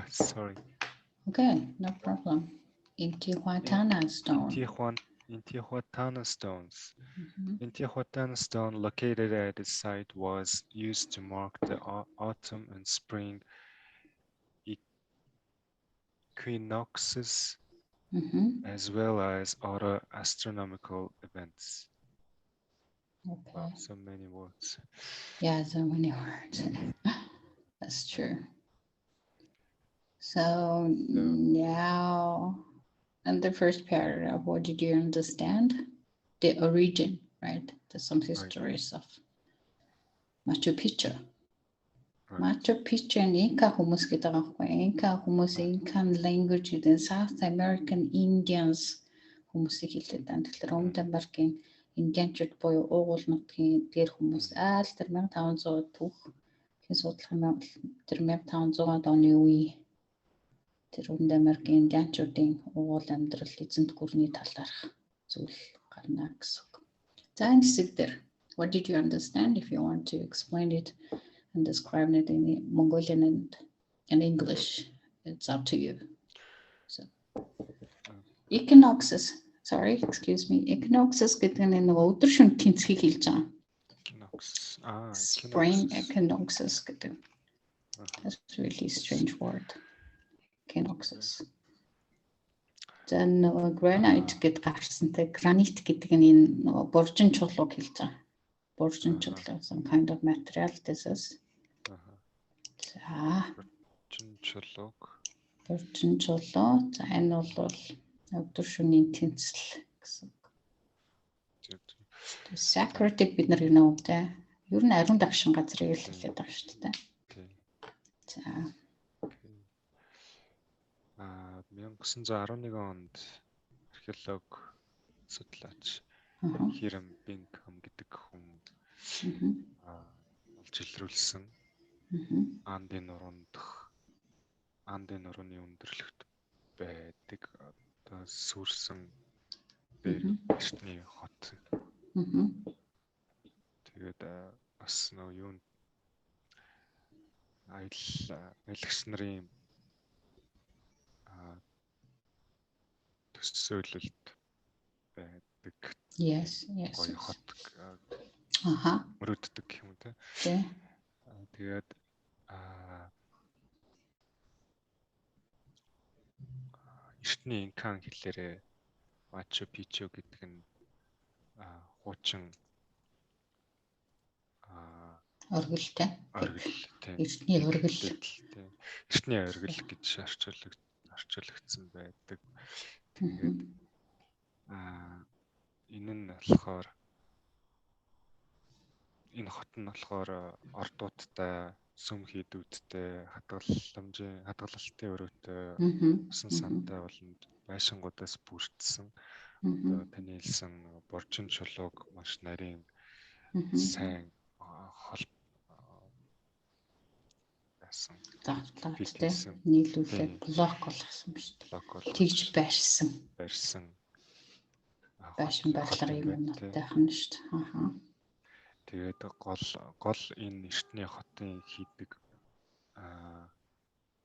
sorry. Okay, no problem. Intihuatana stone. Intihuatana stones. Intihuatana stone located at the site was used to mark the autumn and spring equinoxes as well as other astronomical events. Okay. Wow, so many words. Yeah, so many words. That's true. So now, in the first paragraph, what did you understand? The origin, right? There's some histories of Machu Picchu. Right. Machu Picchu and Inca хүмүүс гэдэг байгаа байхгүй. Inca хүмүүс Incan language гэдэг South American Indians хүмүүсийг хэлээд байна. Тэгэхээр Өмнөд Америкийн Индианчууд буюу уугуул нутгийн дээр хүмүүс айл тэр 1500 түүх хэн судлах юм бол тэр 1500-аад оны үе тэр Өмнөд Америкийн Индианчуудын уугуул амьдрал эзэнт гүрний талаарх зүйл гарна гэсэн. За энэ хэсэг дээр what did you understand? If you want to explain it and describe it in Mongolian and in English, it's up to you. So, equinoxes гэдэг нь нэг өдөр шөнө тэнцхийг хэлж байгаа. Spring equinoxes гэдэг. That's a really strange word. Equinoxes. Then granite гэдэг гарсантай granite гэдэг нь энэ боржин чулууг хэлж байгаа. Borjin chullo, some kind of material. This is. Borjin chullo. За энэ бол өдөр шөнийн тэнцэл гэсэн. Sacred бид нар гэнэ үү те. Ер нь ариун дагшин газрыг л хэлээд байгаа шүү дээ. За. 1911 онд археолог судлаач Hiram Bingham гэдэг хүн олж илрүүлсэн Андын нурууны өндөрлөгт байдаг одоо сүрсэн эртний хот. Тэгээд бас нөө юу аялагч нарын төсөөлөлт байдаг. Yes. Гоё хот мөрөддөг юм те. Тэгээд эртний инкан хэллээрээ Machu Picchu гэдэг нь хуучин оргилтэй. Эртний оргил. Эртний оргил гэж орчуулагдсан байдаг. Тэгээд энэ хот нь болохоор ордуудтай, сүм хийдүүдтэй, хадгалалтын өрөөтэй, усан сантай болон байшингуудаас бүрдсэн. Одоо таны хэлсэн боржин чулууг маш нарийн сайн яасан. Давтлаад Пик тий. хийсэн. Нийлүүлээд Тийм. блок болгосон ба шүү дээ. Блок болгож Тэгж барьсан. барьсан. Байшин барилга юм нотойх нь шүү дээ. Ахаа. Тэгээд гол энэ эртний хотын хийдэг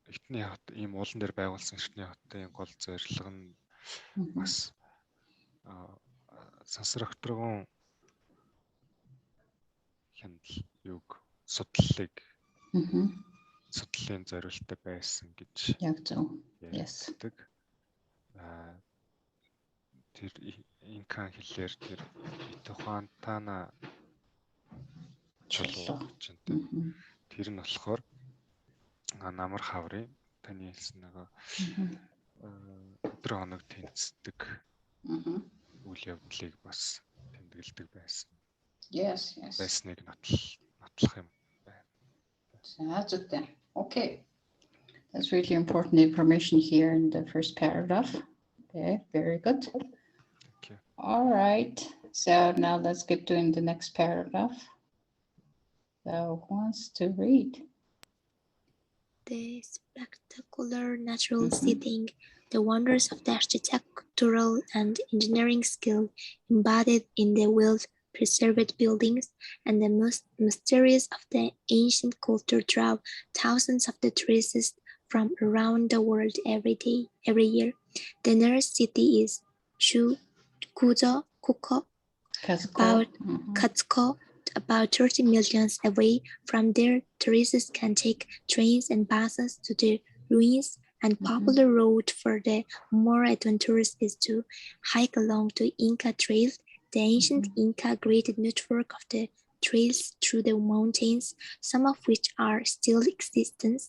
эртний хот ийм уулан дээр байгуулсан эртний хотын гол зорилго нь бас сансар октрогон хяналт юг судлалыг судлалын зорилттой байсан гэж Яг зөв. Yes. ярьдаг. Тэр инкан хэлээр тэр Итохуантана чулуу чинь тэр нь болохоор намар хаврын таны хэлсэн нөгөө өдөр хоног тэнцдэг үйл явдлыг бас тэмдэглэдэг байсан. Yes. Байсныг нотлох юм байна. Okay. That's really important information here in the first paragraph. Okay, very good. Thank you. All right. So now let's get to in the next paragraph. So who wants to read? The spectacular natural setting, the wonders of the architectural and engineering skill embodied in the well-preserved buildings, and the most mysterious of the ancient culture draw thousands of the tourists from around the world every year. The nearest city is Katsuko, about 30 miles away. From there, tourists can take trains and buses to the ruins, and popular route for the more adventurous is to hike along the Inca Trail. The ancient Inca created network of the trails through the mountains, some of which are still existent.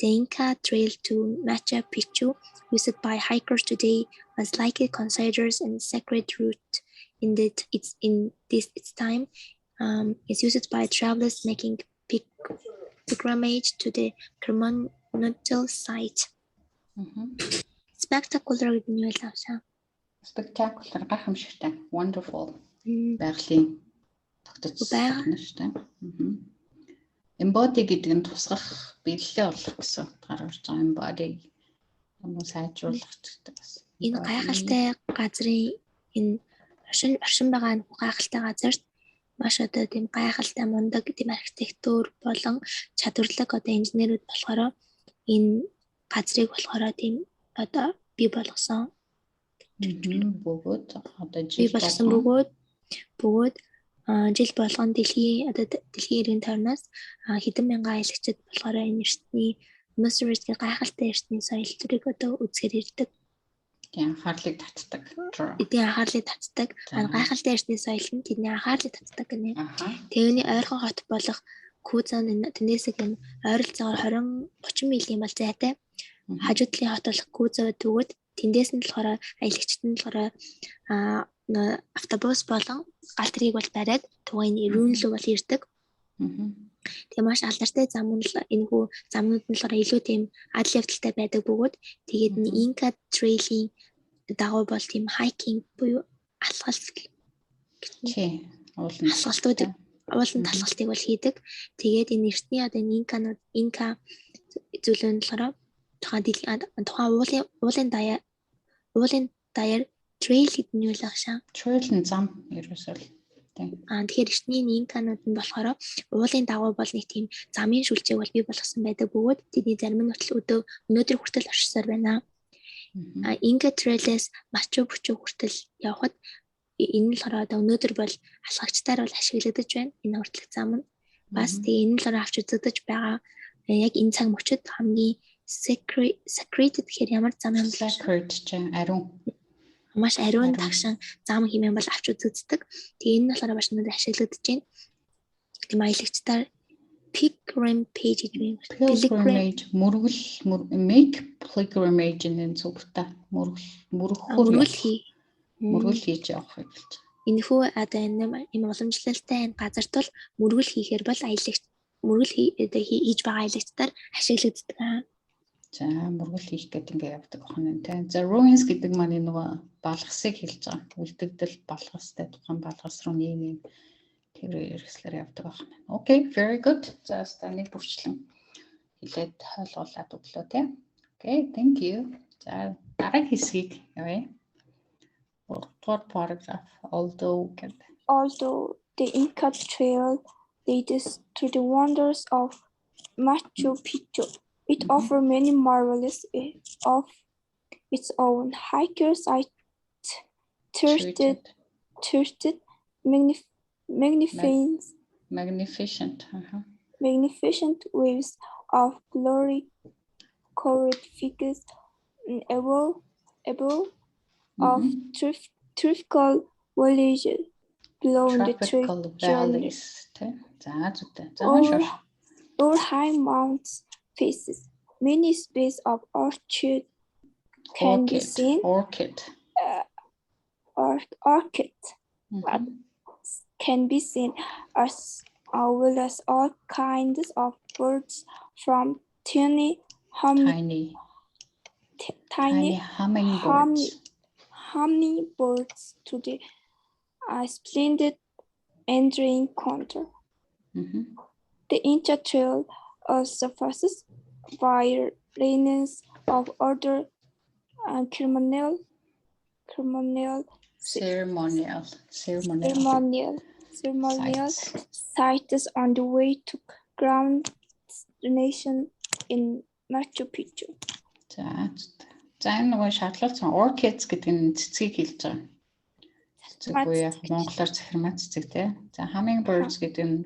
The Inca Trail to Machu Picchu, used by hikers today, was likely considered a sacred route. In its time, is used by travelers making pilgrimage to the monumental site. Spectacular гэдэг нь юу вэ? Spectacular гайхамшигтай. Wonderful. Байгалийн тогтцсон шүү дээ. Embody гэдэг нь тусгах, биелэлээ болгох гэсэн гарч байгаа embody. Юм сайжруулах гэдэг бас. Энэ гайхалтай газрын энэ оршин байгаа гайхалтай газарт маш одоо тийм гайхалтай мундаг тийм архитектур болон чадварлаг одоо инженерүүд болохоор энэ газрыг болохоор тийм одоо бий болгосон. Бөгөөд жил болгон дэлхийн эргэн тойрноос хэдэн мянган аялагчид болохоор энэ эртний Mysterious гайхалтай эртний соёл төрийг одоо үзэхээр ирдэг. Тийм анхаарлыг татдаг. Эдийн анхаарлыг татдаг. Гайхалтай эртний соёл нь тэдний анхаарлыг татдаг гэнэ. Тэвний ойрхон хот болох Кузан Тэнэсэг энэ ойролцоогоор 20-30 милийн бол зайтай. Хажуу талын хот болох Куза бөгөөд тэндээс нь болохоор аялагчид нь болохоор автобус болон гал тэргийг бол бариад тугайн рүүн рүү бол ирдэг. Тэгээ маш алдартай энэхүү замнууд нь болохоор илүү тийм адал явдалтай байдаг бөгөөд тэгээд Inca Trail-ийн дагуу бол тийм хайкинг буюу алхалт уулын талхалтыг бол хийдэг. Тэгээд энэ эртний одоо Инка зүйлүүд болохоор тухайн уулын даяар trail гэдэг нь юу л ахшаа? Trail нь зам ерөөсөө. Тэгэхээр эртний инканууд нь болохоор уулын дагуу бол нэг тийм замын шүлжээг бол бий болгосон байдаг бөгөөд тэдний зарим нь өнөөдөр хүртэл оршисоор байна. Inca Trail-ээс Machu Picchu хүртэл явхад энэ нь болохоор одоо өнөөдөр бол алхагчдаар бол ашиглагдаж байна. Энэ уртлаг зам нь бас тэгээ энэ нь болохоор авч үзэгдэж байгаа яг энэ цаг мөчид хамгийн sacred гэхээр ямар зам юм бэ? Sacred чинь ариун. Маш ариун тагшин зам хэмээн бол авч үзэгддэг. Тэгээ энэ нь болохоор маш өнөөдөр ашиглагдаж байна. Тийм аялагчдаар pilgrimage гэж юм. Pilgrimage make pilgrimage энэ зүгтээ мөргөл хийж явах юм болж. Энэхүү одоо энэ уламжлалтай энэ газарт бол мөргөл хийхээр бол мөргөл хийж байгаа аялагчдаар ашиглагддаг. За мөргөл хийх гэдэг ингээ явдаг байна. За ruins гэдэг маань нөгөө балгасыг хэлж байгаа. Үлдэгдэл балгастай тухайн балгас руу нэг тэр хэрэгслэр явдаг байна. Okay, very good. За станыг бүрчлэн хэлээд ойлгуулад өглөө тийм. Okay, thank you. За дараагийн хэсгийг явъя. 3-р paragraph. Although the Inca Trail leads to the wonders of Machu Picchu, it offers many marvels of its own. Hikers are thirsted magnificent waves of glory-colored figures above of tropical villages below the journey. Or high mountain faces. Many species of orchid can be seen. Orchid can be seen, as well as all kinds of birds, from tiny hummingbirds to the splendid Andean condor. The Inca Trail also passes by lanes of other ceremonial sites on the way to ground nation in Machu Picchu. За энэ нөгөө шатлалцсан orchids гэдэг нь цэцгийг хэлж байгаа. Цэцэг буюу яг монголоор захирмаа цэцэг тий. За hummingbirds гэдэг нь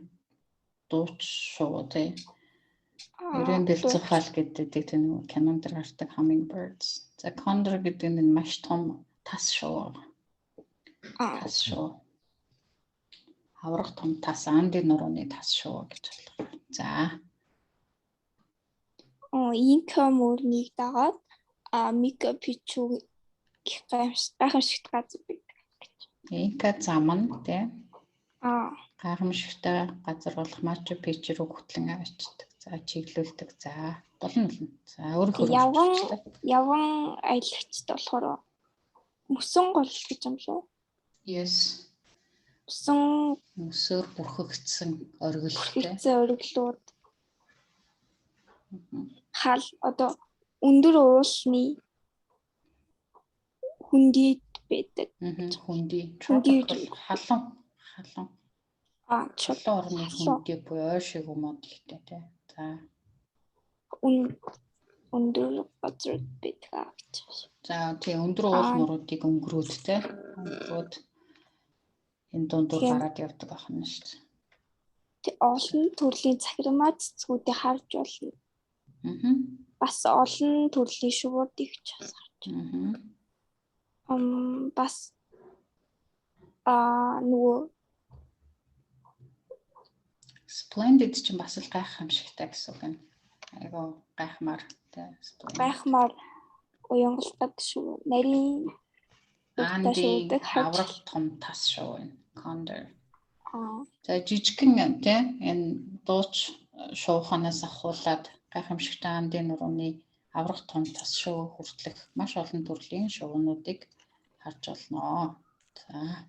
дууч шувуу тий. Ерөн дэлцэхал гэдэг тийм кинонд гардаг hummingbirds. За condor гэдэг нь маш том тас шувуу. Тас шувуу. Аврах том тас Андын нурууны тас шувуу гэж байна. За. Инка мөрнийг дагаад Machu Picchu гайхамшигт газар байдаг. Инка зам нь тий. Гайхамшигтай газар болох Machu Picchu руу хөтлөн авчдаг. За чиглүүлдэг. За болно. За өөрөө явган аялагчд болохоор мөсөн гол гэж юм шүү. Yes. Мөсөөр бүрхэгдсэн ориглууд. Хал одоо өндөр уулсны хүндий байдаг. Хүндий. Халуун. Чулуун орны хүндий буюу ой шиг модалтай тий. За. Өндөр газар байдаг гэж. За тийм өндөр уул нуруудыг өнгөрөөд тий. Өнгөрөөд энэ дундуур гараад явдаг ахна шүү дээ. Тэг олон төрлийн цахилгаан цэцгүүдийг харж болно. Бас олон төрлийн шувуудыг ч харж байна. Бас нөгөө splendid ч бас л гайхамшигтай гэсэн үг юм. Айгоо гайхмаар тий. Гайхмаар уянгалдаг шүү. Нарийн Андын аврал том тас шүү энэ condor. За жижигхэн тий энэ дууч шууханаас ахуулаад гайхамшигтай Андын нурууны аврах том тас шүү хүртэлх маш олон төрлийн шуунуудыг харж болно. За.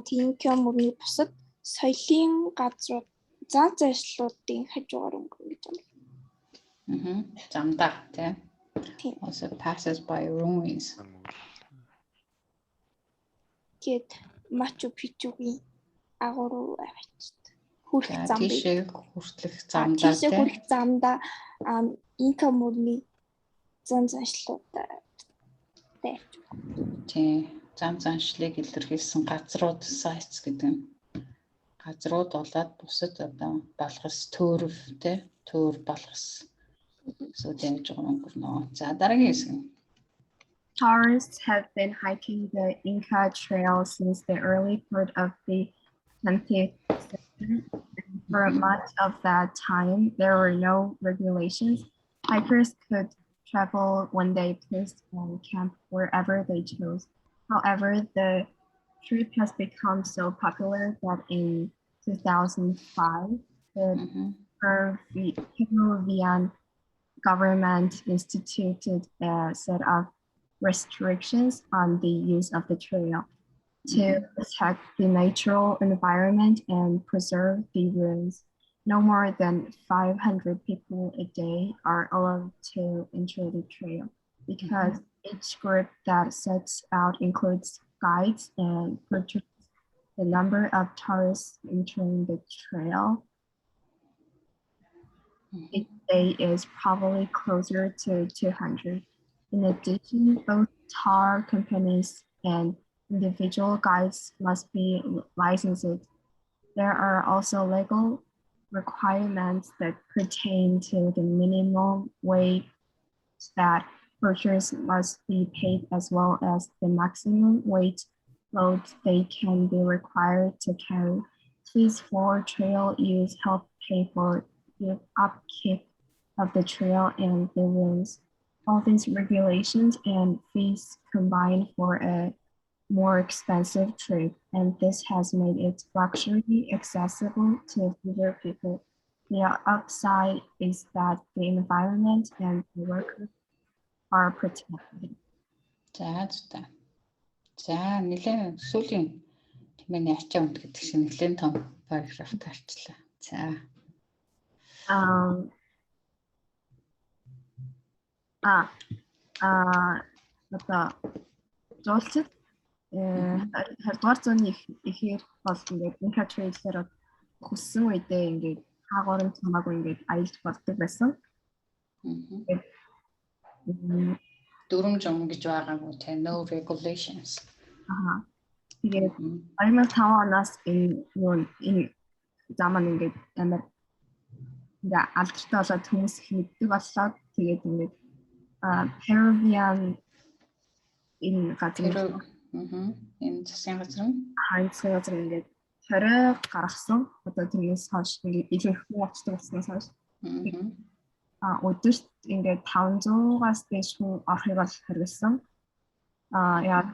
Тийм мөрний бусад соёлын газрууд зан зайшлуудын хажуугаар өнгөрнө гэж байна. Замдаа тий. Also passes by ruins. Гэт Machu Picchu-гийн агууруу авчид. Хүрх зам бий. Хүртлэх замдаа тий. Хүрх замдаа Инка мөрний зан зайшлуудаа тий. Зан заншлыг илэрхийлсэн газрууд sites гэдэг нь газрууд болоод бусад одоо балгас төөрөв тий. Төөр балгас. So tourists have been hiking the Inca Trail since the early part of the 20th century. And for much of that time, there were no regulations. Hikers could travel one day place and camp wherever they chose. However, the trip has become so popular that in 2005, the Peruvian government instituted a set of restrictions on the use of the trail to protect the natural environment and preserve the ruins. no more than 500 people a day are allowed to enter the trail because each group that sets out includes guides and portrays the number of tourists entering the trail. Each day is probably closer to 200. In addition, both tour companies and individual guides must be licensed. There are also legal requirements that pertain to the minimum wage that workers must be paid, as well as the maximum weight load they can be required to carry. Fees for trail use help pay for the upkeep of the trail and the rooms. All these regulations and fees combine for a more expensive trip, and this has made it luxury accessible to fewer people. The upside is that the environment and the workers are protected. За нэлээд сүүлийн тэмээний ачаа үнд гэдэг чинь нэлээд том параграф таарчлаа. За. Одоо жуулчид хоёрдугаар зууны ихээр бол ингээд Inca Trail-ээр хүссэн үедээ ингээд хаагуурын цамаагүй ингээд аялж болдог байсан. Дүрм жом гэж байгаагүй те, no regulations. Тэгээд 2005 оноос энэ зам ингээд амар ингээ алдартай болоод хүмүүс их мэддэг боллоо. Тэгээд ингээд Peruvian энэ газар энэ засгийн газар ингээд 20 гаргасан. Одоо тэрнээс хойш ингээд илүү их хүн очдог болсноос хойш өдөрт ингээд 500-аас дээш хүн орохыг бол хэрэгэлсэн. Яг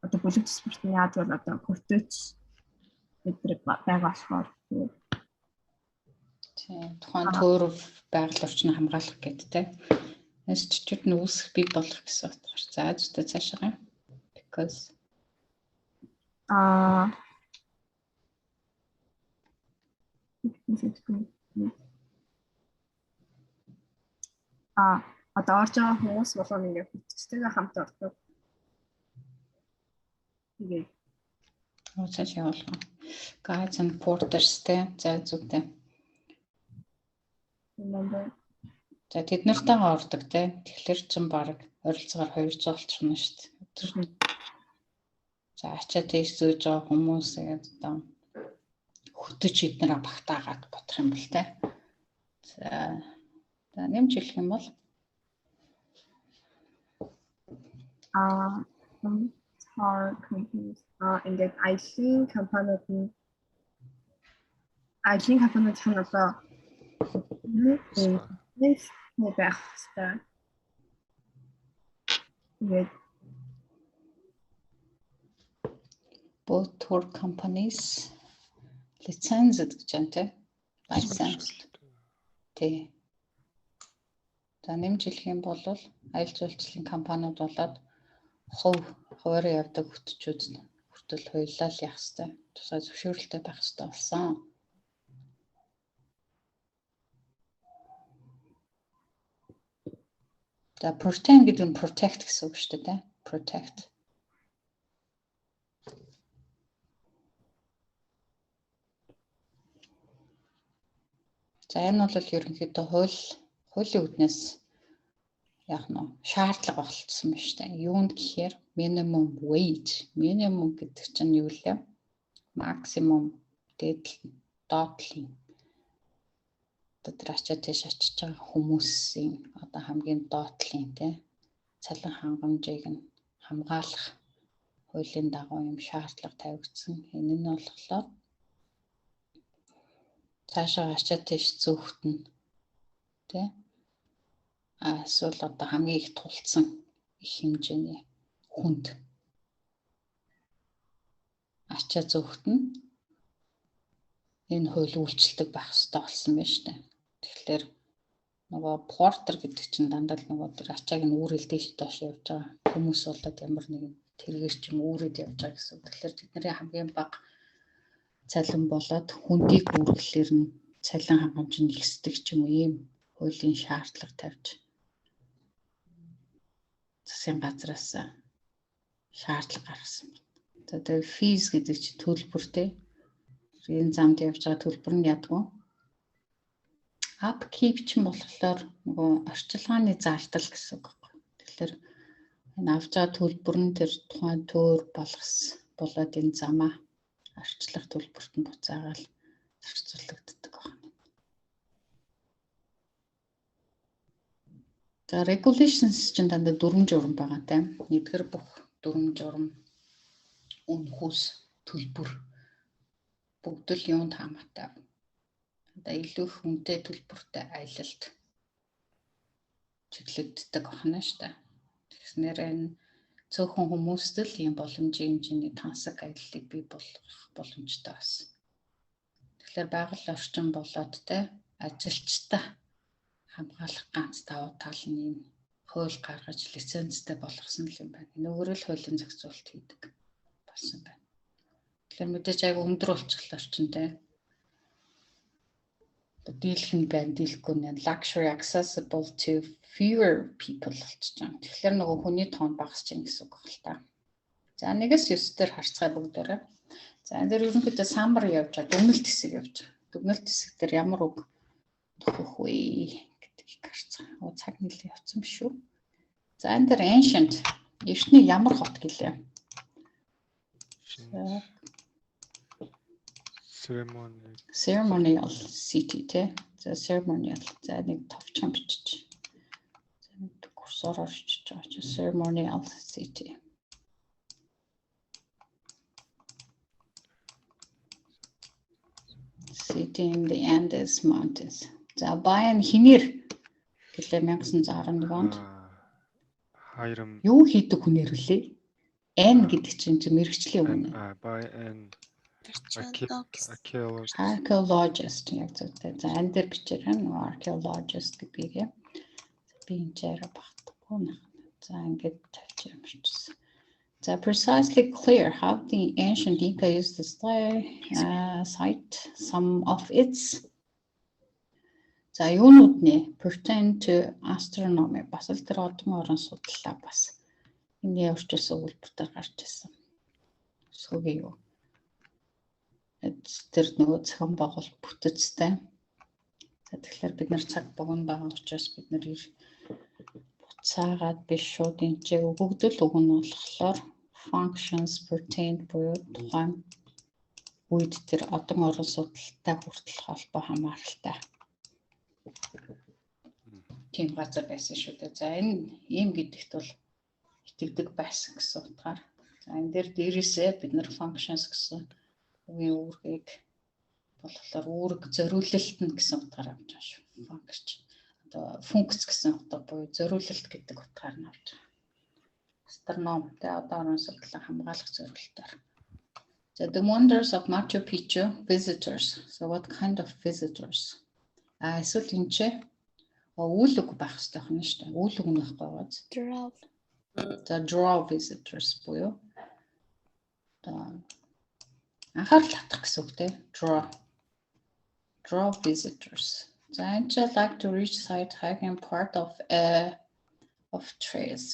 одоо бүлэг спортын яад бол одоо хүртээч мэдрэг байгаа болохоор тухайн төр байгаль орчныг хамгаалах гэдэг те. Институт нь үүсэх бий болох гэсэн утгаар. За зүгтээ цаашаа. Because одоо орж байгаа хүмүүс болон ингээд хүчтэйгээ хамт ордог. Тэгээд цаашаа болгоо. Guides and porters те. За зүгтээ. За тэд нартайгаа ордог те. Тэгэхээр ч баг ойролцоогоор 200 болчихно шүү дээ. За ачаа тийш зөөж байгаа хүмүүс тэгээд одоо хөтөч эднэрээ багтаагаад бодох юм бол те. За нэмж хэлэх юм бол tour companies ингээд ажлын компаниуд танаа нэг байх хэрэгтэй. Both tour companies licensed гэж байна те. Licensed. Тэ. За нэмж хэлэх юм бол аялал жуулчлалын компаниуд болоод хуваарь явдаг хөтчүүд хүртэл хуйлал явах хэрэгтэй. Тусгай зөвшөөрөлтэй байх хэрэгтэй болсон. За protect гэдэг нь protect гэсэн үг шүү дээ. Protect. За энэ бол ерөнхийдөө хуулийн үднээс яг нь шаардлага болцсон байна шүү дээ. Юунд гэхээр minimum wage. Minimum гэдэг чинь юу вэ? Maximum доотлын. Одоо ачаа тийш очиж байгаа хүмүүсийн одоо хамгийн доотлын тий цалин хангамжийг нь хамгаалах хуулийн дагуу юм шаардлага тавигдсан. Энэ нь болохоор цаашаа ачаа тийш зөөхт нь тий эсвэл одоо хамгийн их тулцсан их хэмжээний хүнд ачаа зөөхт нь энэ хууль үйлчлдэг байх ёстой болсон байна шүү дээ. Тэгэхээр нөгөө портер гэдэг чинь дандаа л нөгөө тэр ачааг нь үүрэл дэш доош явж байгаа хүмүүс болоод ямар нэгэн тэргээр ч юм үүрээд явж байгаа гэсэн. Тэгэхээр тэдний хамгийн бага цалин болоод хүндийг үргэлжлэр нь цалин хангамж нь ихсдэг ч юм уу ийм хуулийн шаардлага тавьж засгийн газраас шаардлага гаргасан байна. Тэгээд fees гэдэг чинь төлбөртэй. Энэ замд явж байгаа төлбөр нь ядгүй. Upkeep чинь болохоор нөгөө орчилгааны зардал гэсэн үг байна. Тэгэхээр энэ авч байгаа төлбөр нь тэр тухайн төр болоод энэ замаа арчлах төлбөрт нь буцаагаал зарцуулагддаг байна. За regulations чинь дандаа 4 журам байгаа тийм. Нэгдүгээр бүх 4 журам үнэхүүс төлбөр бүгд л юунд хамаатай. Одоо илүү их үнэтэй төлбөртэй аялалд чиглэгддэг байна шүү дээ. Тэгснээр энэ цөөхөн хүмүүст л ийм боломжийн хэмжээний тансаг аяллыг бий болгох боломжтой байсан. Тэгэхээр байгаль орчин болоод те ажилчтай хамгаалах ганц давуу тал нь ийм хууль гаргаж лицензтэй болгосон л юм байна. Нөгөөр л хуулийн зохицуулалт хийдэг болсон байна. Тэгэхээр мэдээж айгүй өндөр болчихлоо орчин те. Дийлэх нь байна, дийлэхгүй нь luxury accessible to fewer people болчихж байгаа. Тэгэхээр нөгөө хүний тоон багасч чинь гэсэн үг байна л та. За 1-9 дээр харцгаая бүгдээрээ. За энэ дээр ерөнхийдөө самбар явж байгаа, дүгнэлт хэсэг явж байгаа. Дүгнэлт хэсэг дээр ямар үг нөхөх вэ гэдгийг харцгаая. Оо цаг нэлээд явцсан биш үү? За энэ дээр ancient эртний ямар хот гэлээ. Ceremonial city те. За ceremonial. За нэг товчхон бичиж. За нэг курсороор бичиж байгаа чи ceremonial city. City in the Andes Mountains. За Баян хинээр гэлээ 1911 онд. Хайрам. Юу хийдэг хүнээр вүлээ? N гэдэг чинь мэрэгчлийн үг нэ. Баян archaeologist яг зөвтэй. За энэ дээр бичээрэй archaeologist гэдгийг би энэ чараа багтахгүй. За ингээд тавьж ямарчсан. So precisely clear how the ancient Inca used to cite some of its юунууд нэ pertain to astronomy бас л тэр одон орон судлаа бас энэ явуулсан үйлдвэрээр гарч ирсэн. Сүүгийн юу? Тэр нөгөө зохион байгуулалт бүтэцтэй. За тэгэхээр бид нар цаг богино байгаа учраас бид нар буцаагаад биш шууд энэ ч өгөгдөл үг нь болохоор functions pertained буюу тухайн үед тэр одон орон судалтай хүртэл холбоо хамааралтай. Тийм газар байсан шүү дээ. За энэ ийм гэдэгт бол итгэдэг байсан гэсэн утгаар. За энэ дээрээсээ бид нар functions гэсэн үгийн үүргийг болохоор үүрэг зориулалт нь гэсэн утгаар авч байгаа шүү. Function. Одоо функц гэсэн утга буюу зориулалт гэдэг утгаар нь авч байгаа. Astronomy тэ одоо орон судлаа хамгаалах зорилтоор. So the wonders of Machu Picchu visitors. So what kind of visitors? Эсвэл энэ ч үйл үг байх хэрэгтэй байна шүү дээ. Үйл үг нь байхгүй гоц. Draw. The draw visitors буюу анхаарал татах гэсэн үг тийм. Draw visitors. So I like to reach site hiking part of trails.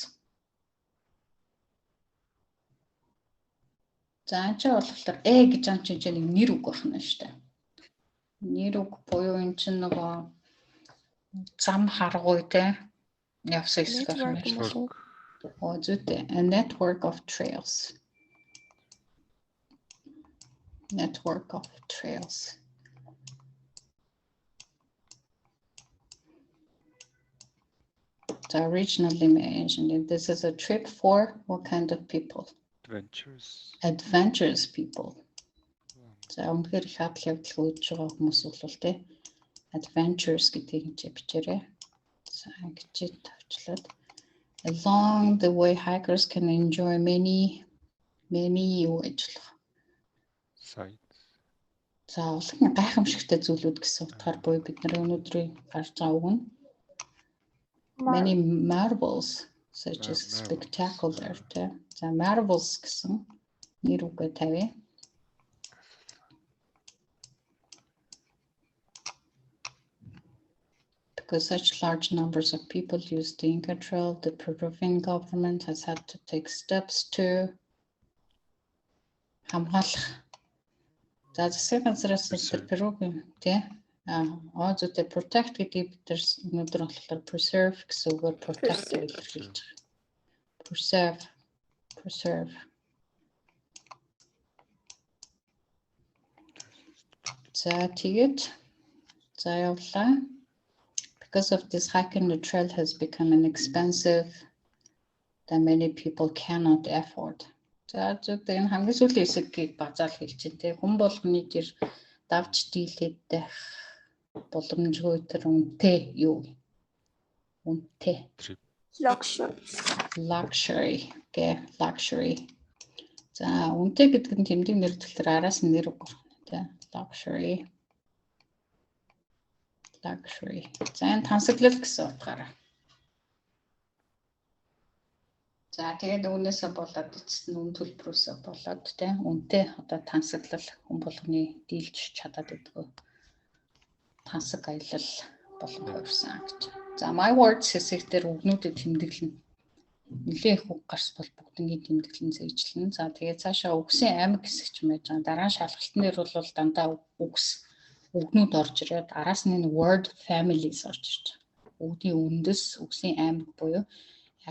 За энэ болохоор гэж анчиж нэг нэр үг байна шүү дээ. Нэр үг буюу энэ чинь нөгөө зам харгуй тийм. Явсан хэсэг байна шүү. Оо зүйтэй. A network of trails. Network of trails. So originally mentioned, this is a trip for what kind of people? Adventurous people. За үнэхээр их хадл явдал үүж байгаа хүмүүс бол тэ adventurous гэдгийг бичээрэй. За ингэж тавьчлаад along the way hikers can enjoy many юу ажиллах. За олон гайхамшигтай зүйлүүд гэсэн утгаар буюу бид нар өнөөдрийн гарч байгаа үг нь many marvels such as spectacular. За marvels гэсэн нэр үгээ тавья. because such large numbers of people use the Inca Trail, the Peruvian government has had to take steps to хамгаалах. За засгийн газраас Peruvian тий the protect гэдэг бид нар өнөөдөр болохоор preserve гэсэн үгээр protect гэж хэлж байгаа. Preserve. За тэгээд за явлаа. Because of this, hiking the trail has become an expensive that many people cannot afford. За энэ хамгийн сүүлийн хэсгийг базаал хэлж чинь тий хүн болгоны тэр давж дийлээд дах боломжгүй тэр үнэтэй юу? Үнэтэй. Luxury. За үнэтэй гэдэг нь тэмдэг нэр төгтөр араас нь нэр өгөх тий luxury. За энэ тансаглал гэсэн утгаараа. За тэгээд үүнээсээ болоод эцэст нь үн төлбөрөөсөө болоод тий үнэтэй одоо тансаглал хүн болгоны дийлж чадаад идэггүй. Тансаг аялал болон хувьсан гэж. За my words хэсэг дээр үгнүүдэд тэмдэглэн. Нэлээд их үг гарс бол бүгднийг тэмдэглэн зэйжлэн. За тэгээд цаашаа үгсийн аймаг хэсэг ч юм байж байгаа. Дараа нь шалгалтын дээр бол дандаа үгнүүд орж ирээд араас нь энэ word families орж ирж байгаа. Үгдийн үндэс үгсийн аймаг буюу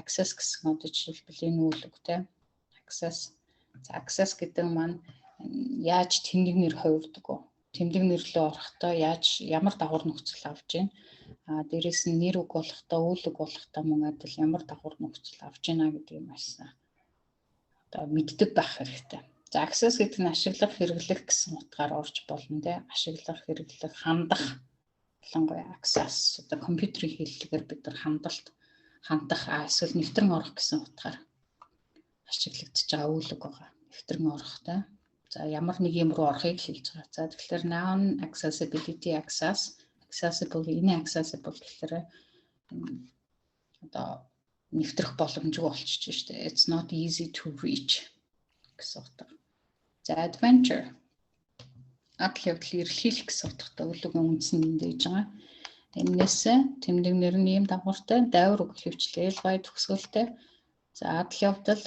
access гэсэн одоо жишээлбэл энэ үйл үгтэй access. За access гэдэг маань яаж тэмдэг нэр хувирдаг вэ? Тэмдэг нэрлөө орохдоо ямар дагавар нөхцөл авч ийн? Дээрээс нь нэр үг болохдоо үйл үг болохдоо мөн адил ямар дагавар нөхцөл авч ийна гэдэг юм аашсан. Одоо мэддэг байх хэрэгтэй. За access гэдэг нь ашиглах, хэрэглэх гэсэн утгаар орж болно те. Ашиглах, хэрэглэх, хандах. Ялангуяа access одоо компьютерийн хэллэгээр бид нар хандах эсвэл нэвтрэн орох гэсэн утгаар ашиглагдж байгаа үйл үг байгаа. Нэвтрэн орох те. За ямар нэг юм руу орохыг хэлж байгаа. За тэгэхээр noun accessibility accessible inaccessible гэхээр одоо нэвтрэх боломжгүй болчихж штэ. It's not easy to reach гэсэн утга. За adventure адал явдал эрэлхийлэх гэсэн утгатай үйл үгийн үндсэн нэмдэж байгаа. Энээс тэмдэг нэр нь ийм дагавартай дайвар үг хөвчлээл бай төгсгөлтэй. За адал явдал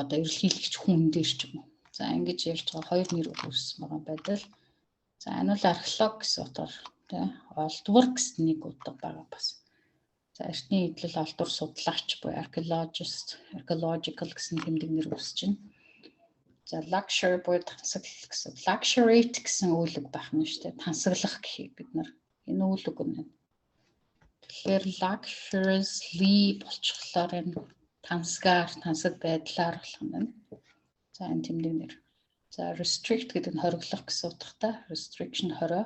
одоо эрэлхийлэгч хүн дээр ч юм уу. За ингэж ярьж байгаа хоёр нэр үүссэн байгаа байдал. За энэ бол археолог гэсэн утгаар тий олдвор гэсэн нэг утга байгаа бас. За эртний эдлэл олдвор судлаач буюу archaeological гэсэн тэмдэг нэр үүсэж байна. За luxury буюу тансаглал гэсэн. Luxuriate гэсэн үйл үг байх нь шүү дээ. Тансаглах гэхийг бид нар энэ үйл үг нь. Тэгэхээр luxuriously болчихлоор энэ тансаг байдлаар болох нь. За энэ тэмдэг нэр. За restrict гэдэг нь хориглох гэсэн утгатай. Restriction хорио.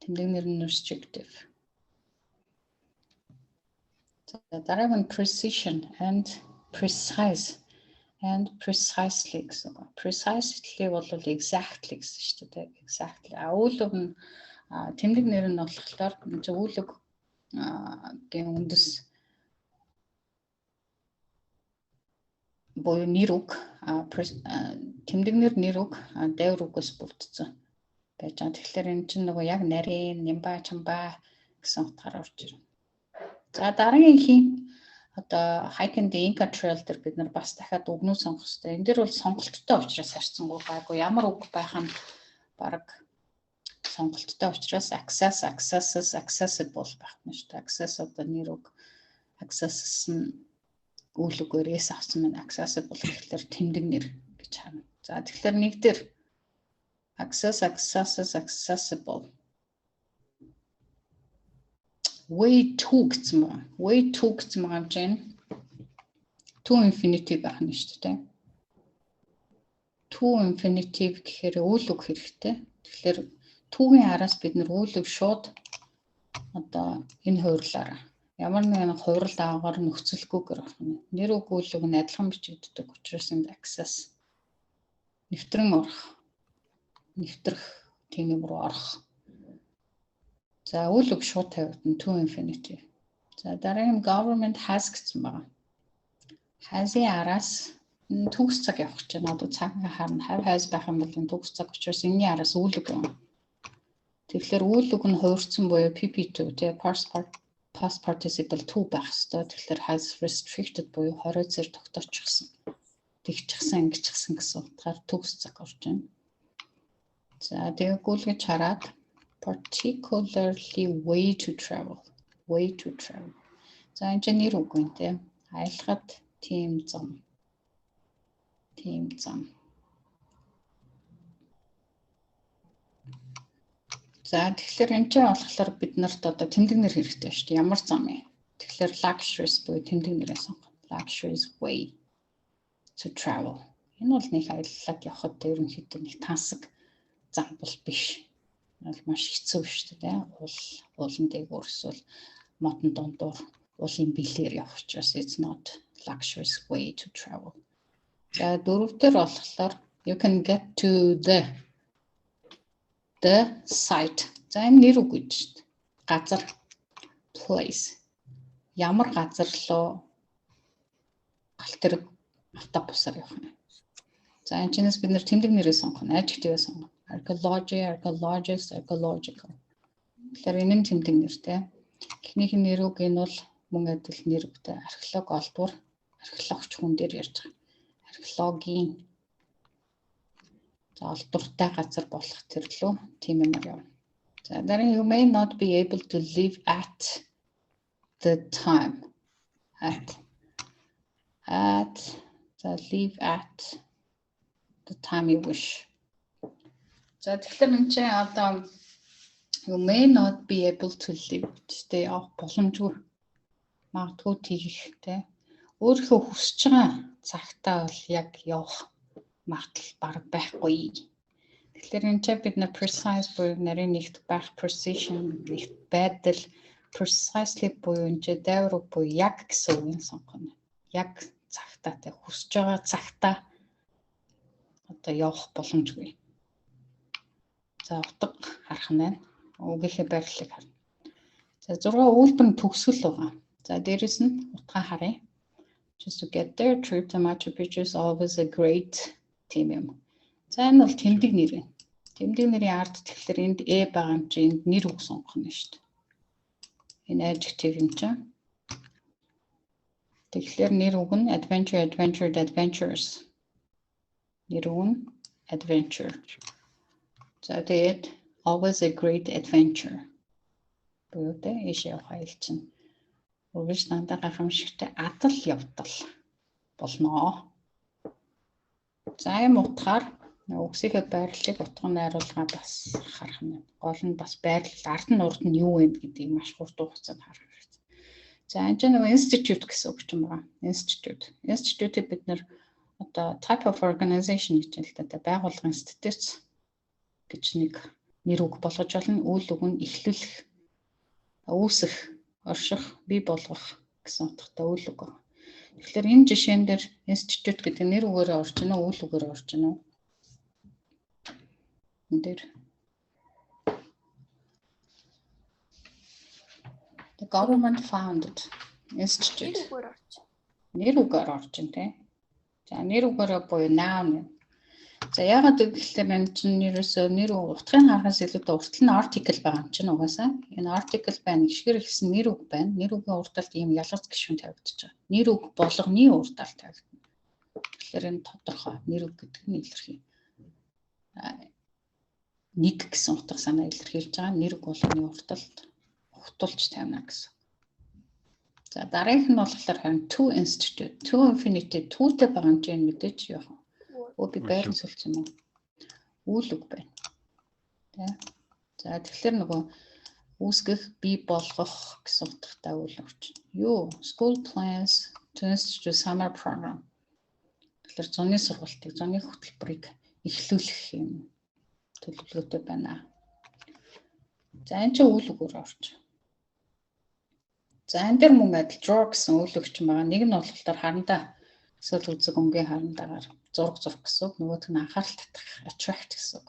Тэмдэг нэр нь restrictive. За дараагийн precision and precise and precisely гэсэн үг. Precisely бол exactly гэсэн шүү дээ. Exactly. Үйл үг нь тэмдэг нэр нь болохоор үйл үг гийн үндэс буюу нэр үг тэмдэг нэр үг дайвар үгээс бүрдсэн байж байгаа. Тэгэхээр энэ чинь нөгөө яг нарийн нямба чамба гэсэн утгаар орж ирнэ. За дараагийн одоо hiking the Inca Trail дээр бид нар бас дахиад үгнүүд сонгох хэрэгтэй. Энэ дэр бол сонголттой учраас харьцангуй гайгүй ямар үг байх нь баг сонголттой учраас accessible байх нь шүү дээ. Access одоо нэр үг access нь үйл үгээрээс авсан маань accessible гэхэлэр тэмдэг нэр гэж харна. За тэгэхээр нэг дээр accessible way to гэсэн байгаа юм чинь to infinitive байх нь шүү дээ. To infinitive гэхээр үйл үг хэрэгтэй. Тэгэхээр түүгийн араас бид нэр үйл үг шууд одоо энэ хуурлаараа ямар нэгэн хувирал аагаар нөхцөлгүйгээр авах нь. Нэр үг үйл үг нь адилхан бичигддэг учраас энд access нэвтрэн орох, нэвтрэх тийм юм руу орох. За үйл үг шууд тавигдана to infinitive. За дараагийн government has гэсэн байна. Has-ийн араас төгс цаг явах чинь одоо цаг харна have has байх юм бол төгс цаг учраас энэний араас үйл үг байна. Тэгэхээр үйл үг нь хуурцсан буюу PP2 тий past participle 2 байх ёстой. Тэгэхээр has restricted буюу хориоцоор тогтоочихсон. Тэгчихсэн, ингэчихсэн гэсэн утгаар төгс цаг орж байна. За тэгээ гүйлгэж хараад particularly way to travel. За энэ чинь нэр үг юм тий. Аялахад тийм зам. За тэгэхээр энэ чинь болохоор бид нарт одоо тэмдэг нэр хэрэгтэй шүү дээ. Ямар зам юм? Тэгэхээр luxurious буюу тэмдэг нэрээ сонгоно. Luxurious way to travel. Энэ бол нэг аяллаад явхад ерөнхийдөө нэг тансаг зам бол биш. Бол маш хэцүү шүү дээ. Уулын дээгүүр эсвэл модон дундуур уулын бэлээр явах учраас it's not luxurious way to travel. За дөрөвдөр болохоор you can get to the site. За энэ нэр үг гэж шүү дээ. Газар place. Ямар газар руу галт тэрэг автобусаар явах юм. За энэ чинээс бид нэр тэмдэг нэрээ сонгоно. Adjective сонгоно. Archaeology, archaeologist, archaeological. Тэгэхээр энэ нь тэмдэг нэр те. Эхнийх нь нэр үг энэ бол мөн адил нэр үгтэй. Археолог олдвор, археологч хүн дээр ярьж байгаа. Археологийн за олдвортой газар болох төрлөө тийм юмар явна. За дараа you may not be able to live at the time. Live at the time you wish. За тэгэхээр энэ чинь одоо you may not be able to live stay off боломжгүй магадгүй тийх те. Өөрийнхөө хүсэж байгаа цагтаа бол яг явах магадлал баг байхгүй. Тэгэхээр энэ чинь бид на precise буюу нарийн нэгт байх precision нэгт байдал precisely буюу энэ чинь дайвар буюу яг гэсэн үгийг сонгоно. Яг цагтаа те хүсэж байгаа цагтаа одоо явах боломжгүй. За утга харах нь байна. Үгийнхээ байрлалыг харна. За 6 үйлдвэрийн төгсгөл байгаа. За дээрэс нь утгаа харъя. Just to get there, trip to Machu Picchu is always a great team юм. За энэ бол тэмдэг нэр юм. Тэмдэг нэрийн ард тэгэхээр энд E байгаа юм чинь энд нэр үг сонгох нь шүү дээ. Энэ adjective юм чинь. Тэгэхээр нэр үг нь adventure, adventured, adventures. Нэр үг нь adventure. За тэгээд always a great adventure. Бүгдээ ийшээ явах чинь. Үргэлж дандаа гайхамшигтай адал явдал болно. За юм утгаар үгсийнхээ байрлалыг утга найруулга бас харах нь. Гол нь бас байрлал ард нь урд нь юу вэ гэдгийг маш хурдан хугацаанд харах хэрэгтэй. За энэ чинь нэг institute гэсэн үг юм байна. Institute бид нэр одоо type of organization гэж хэлдэг. Байгууллагын институт гэж нэг нэр үг болгож болно. Үйл үг нь эхлүүлэх, үүсэх, орших, бий болгох гэсэн утгатай үйл үг байна. Тэгэхээр энэ жишээн дээр institute гэдэг нэр үгээрээ орж ийнө, үйл үгээрээ орж ийнө. Энэ дээр the government founded institute. Нэр үгээр орж ийн тэ. За нэр үгээрээ буюу noun. За яагаад гэвэл энэ чинь нэрөөсөө нэр утгыг харахаас илүү уртл нь article байгаа юм чинь угаасаа. Энэ article байна, гişгэр гэсэн нэр үг байна. Нэр үгийн урталт ийм ялгац гişүүн тавигдаж байгаа. Нэр үг болгоны урталт тавигдана. Тэгэхээр энэ тодорхой нэр үг гэдэг нь илэрхий. Нэг гэсэн утга санаа илэрхийлж байгаа. Нэр үг болгоны урталт хутулж тавина гэсэн. За дараагийнх нь болохоор харин to institute, to infinitive, toтэй байгаа юм чинь мэдээж яах вэ? Би байрны сүлж юм уу? Үйл үг байна. Тэ. За тэгэхээр нөгөө үүсгэх, бий болгох гэсэн утгатай үйл орчин. Юу? School plans to institute summer program. Тэгэхээр зуны сургалтыг, зуны хөтөлбөрийг эхлүүлэх юм төлөвлөгөөтэй байна. За энэ чинь үйл үгээр орчин. За энэ дээр мөн адил draw гэсэн үйл үг чинь байгаа. Нэг нь болохоор харандаа эсвэл үзэг өнгийн харандагаар зураг гэсэн үг, нөгөөх нь анхаарал татах attract гэсэн үг.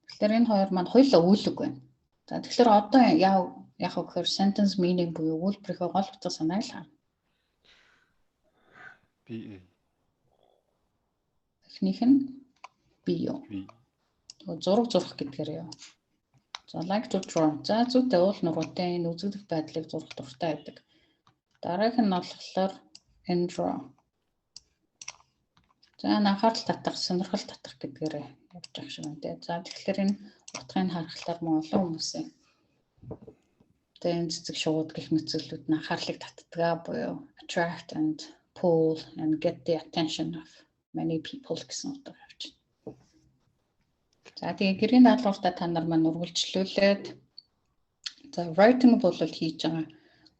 Тэгэхээр энэ хоёр маань хоёулаа үйл үг байна. За тэгэхээр одоо яг гэхээр sentence meaning буюу үйлдвэрийнхээ гол утга санааг л харна. BA. Эхнийх нь B юу? Зураг зурах гэдгээр юу? So like to draw. За зүйтэй уул нуруутай энэ үзэгдэх байдлыг зурах дуртай байдаг. Дараах нь болохоор энэ draw. За анхаарал татах, сонирхол татах гэдгээр явж байгаа шиг байна. За тэгэхээр энэ утгыг харахаар мөн олон хүмүүсийн энэ цэцэг шууд гэх мэтчлүүд нь анхаарлыг татдаг буюу attract and pull and get the attention of many people гэсэн утгаар авч байна. За тэгээ гэрийн даалгавартаа та нар маань үргэлжлүүлээд за writing бол хийж байгаа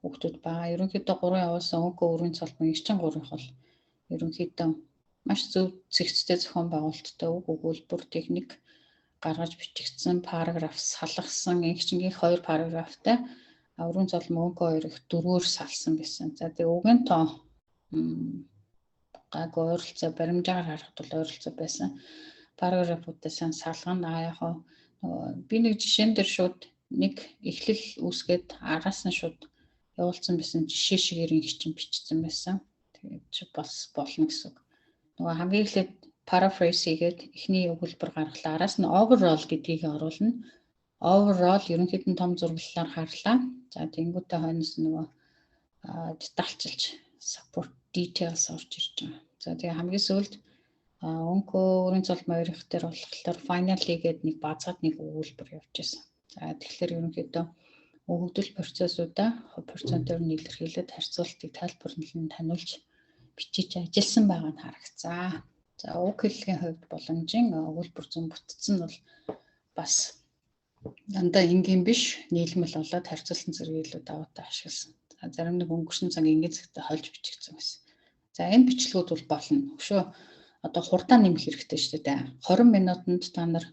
хүүхдүүд байгаа. Ерөнхийдөө 3 явуулсан өнгө өрийн цолбон 93 бол ерөнхийдөө маш зөв зэгцтэй зохион байгуулалттай үг өгүүлбэр техник гаргаж бичигдсэн параграф салгасан инхчингийн 2 параграфтай өрийн цолбон өнгө 2 их 4-өөр салсан байсан. За тэгээ үгийн тоо гаг ойролцоо баримжаагаар харахад бол ойролцоо байсан. Параграфуудаас салгана. Яг би нэг жишээн дээр шууд нэг эхлэл үүсгээд араас нь шууд явуулсан байсан жишээ шигээр инхчин бичсэн байсан. Тэгээд бас болно гэсэн. Нөгөө хамгийн эхлээд paraphrase хийгээд эхний өгүүлбэр гаргалаа. Араас нь overall гэдгийг оруулна. Overall ерөнхийдөө том зурглалаар харлаа. За тэнгуүтэй хойноос нөгөө детальчилж support details орж ирж байгаа. За тэгээ хамгийн сүүлд өнгө өрийн цолбон 2 их дээр болохоор finally гээд нэг базаад нэг өгүүлбэр явж байсан. За тэгэхээр ерөнхийдөө өгөгдөл процессуудаа 100%-аар нийлэрхийлээд харьцуултыг тайлбарлан таниулж бичиж ажилласан байгаа нь харагцсан. За уг хэллэгийн хувьд боломжийн өгүүлбэр зүүн бүтцэн бол бас дандаа энгийн биш нийлмэл болоод харьцуулсан зэрэглүүд даваатай ашигласан. За зарим нэг өнгөрсөн цаг энгийн цагтаа хольж бичигдсэн байсан. За энэ бичлэгүүд бол болно. Өшөө одоо хурдаа нэмэх хэрэгтэй шүү дээ. 20 минутанд та нар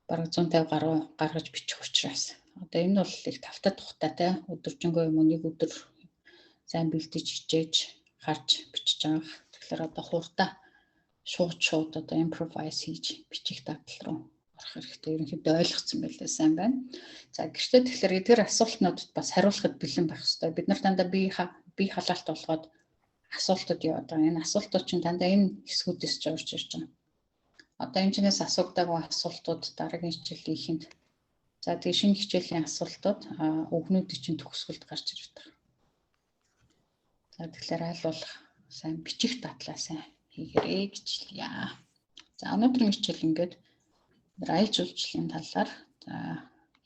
бараг 150 гаруй гаргаж бичих учраас. Одоо энэ бол их тавтай тухтайтай өдөржингөө юм уу нэг өдөр сайн бэлдэж хичээж гарч бичиж байгаа. Тэгэхээр одоо хурдаа шууд одоо improvise хийж бичих дадал руу орох хэрэгтэй. Ерөнхийдөө ойлгоцсон байлээ сайн байна. За гэртээ тэгэхээр эдгээр асуултнуудад бас хариулахад бэлэн байх хэрэгтэй. Бид нар дандаа бие халаалт болгоод асуултууд яваад байгаа. Энэ асуултууд чинь дандаа энэ хэсгүүдээс ч орж ирж байгаа. Одоо энэ чинээс асуугдаагүй асуултууд дараагийн хичээлийн ихэнд. За тэгээ шинэ хичээлийн асуултууд өгнүүдийн чинь төгсгөлд гарч ирж байгаа. За тэгэхээр аль болох сайн бичих дадлаа сайн хийгэрэй гэж хэлье. За өнөөдрийн хичээл ингээд аялал жуулчлалын талаар за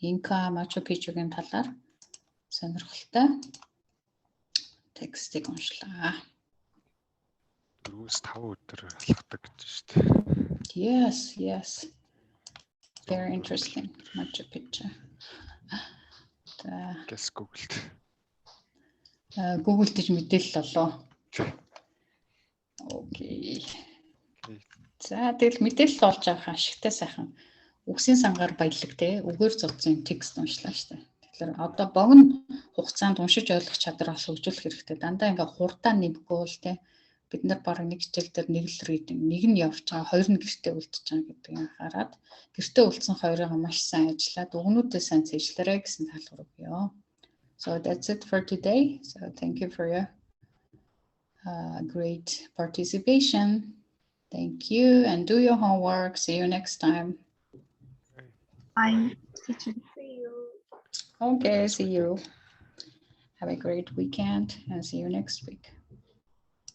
Инка Мачу Пичугийн талаар сонирхолтой текстийг уншлаа. 4-5 өдөр алхдаг гэж шүү дээ. Yes. Very interesting. Machu Picchu. Guess Googled. Google гэж мэдээлэл олоо. Окей. За тэгэл мэдээлэл олж авах ашигтай сайхан үгсийн сангаар баялаг те үгээр зодсон текст уншлаа шүү дээ. Тэгэхээр одоо богино хугацаанд уншиж ойлгох чадвар бас хөгжүүлэх хэрэгтэй. Дандаа ингээ хурдаа нэмэхгүй бол те бид нар бараг нэг хичээл дээр нэг л reading нэг нь явж байгаа, хоёр нь гэртээ үлдчихэж байгаа гэдгийг хараад гэртээ үлдсэн хоёроо маш сайн ажиллаад өгнүүдээ сайн цэжлэрэй гэсэн талбар өгье. So that's it for today. So thank you for your great participation. Thank you and do your homework. See you next time. Bye, teacher. See you. Okay, see you. Have a great weekend and see you next week.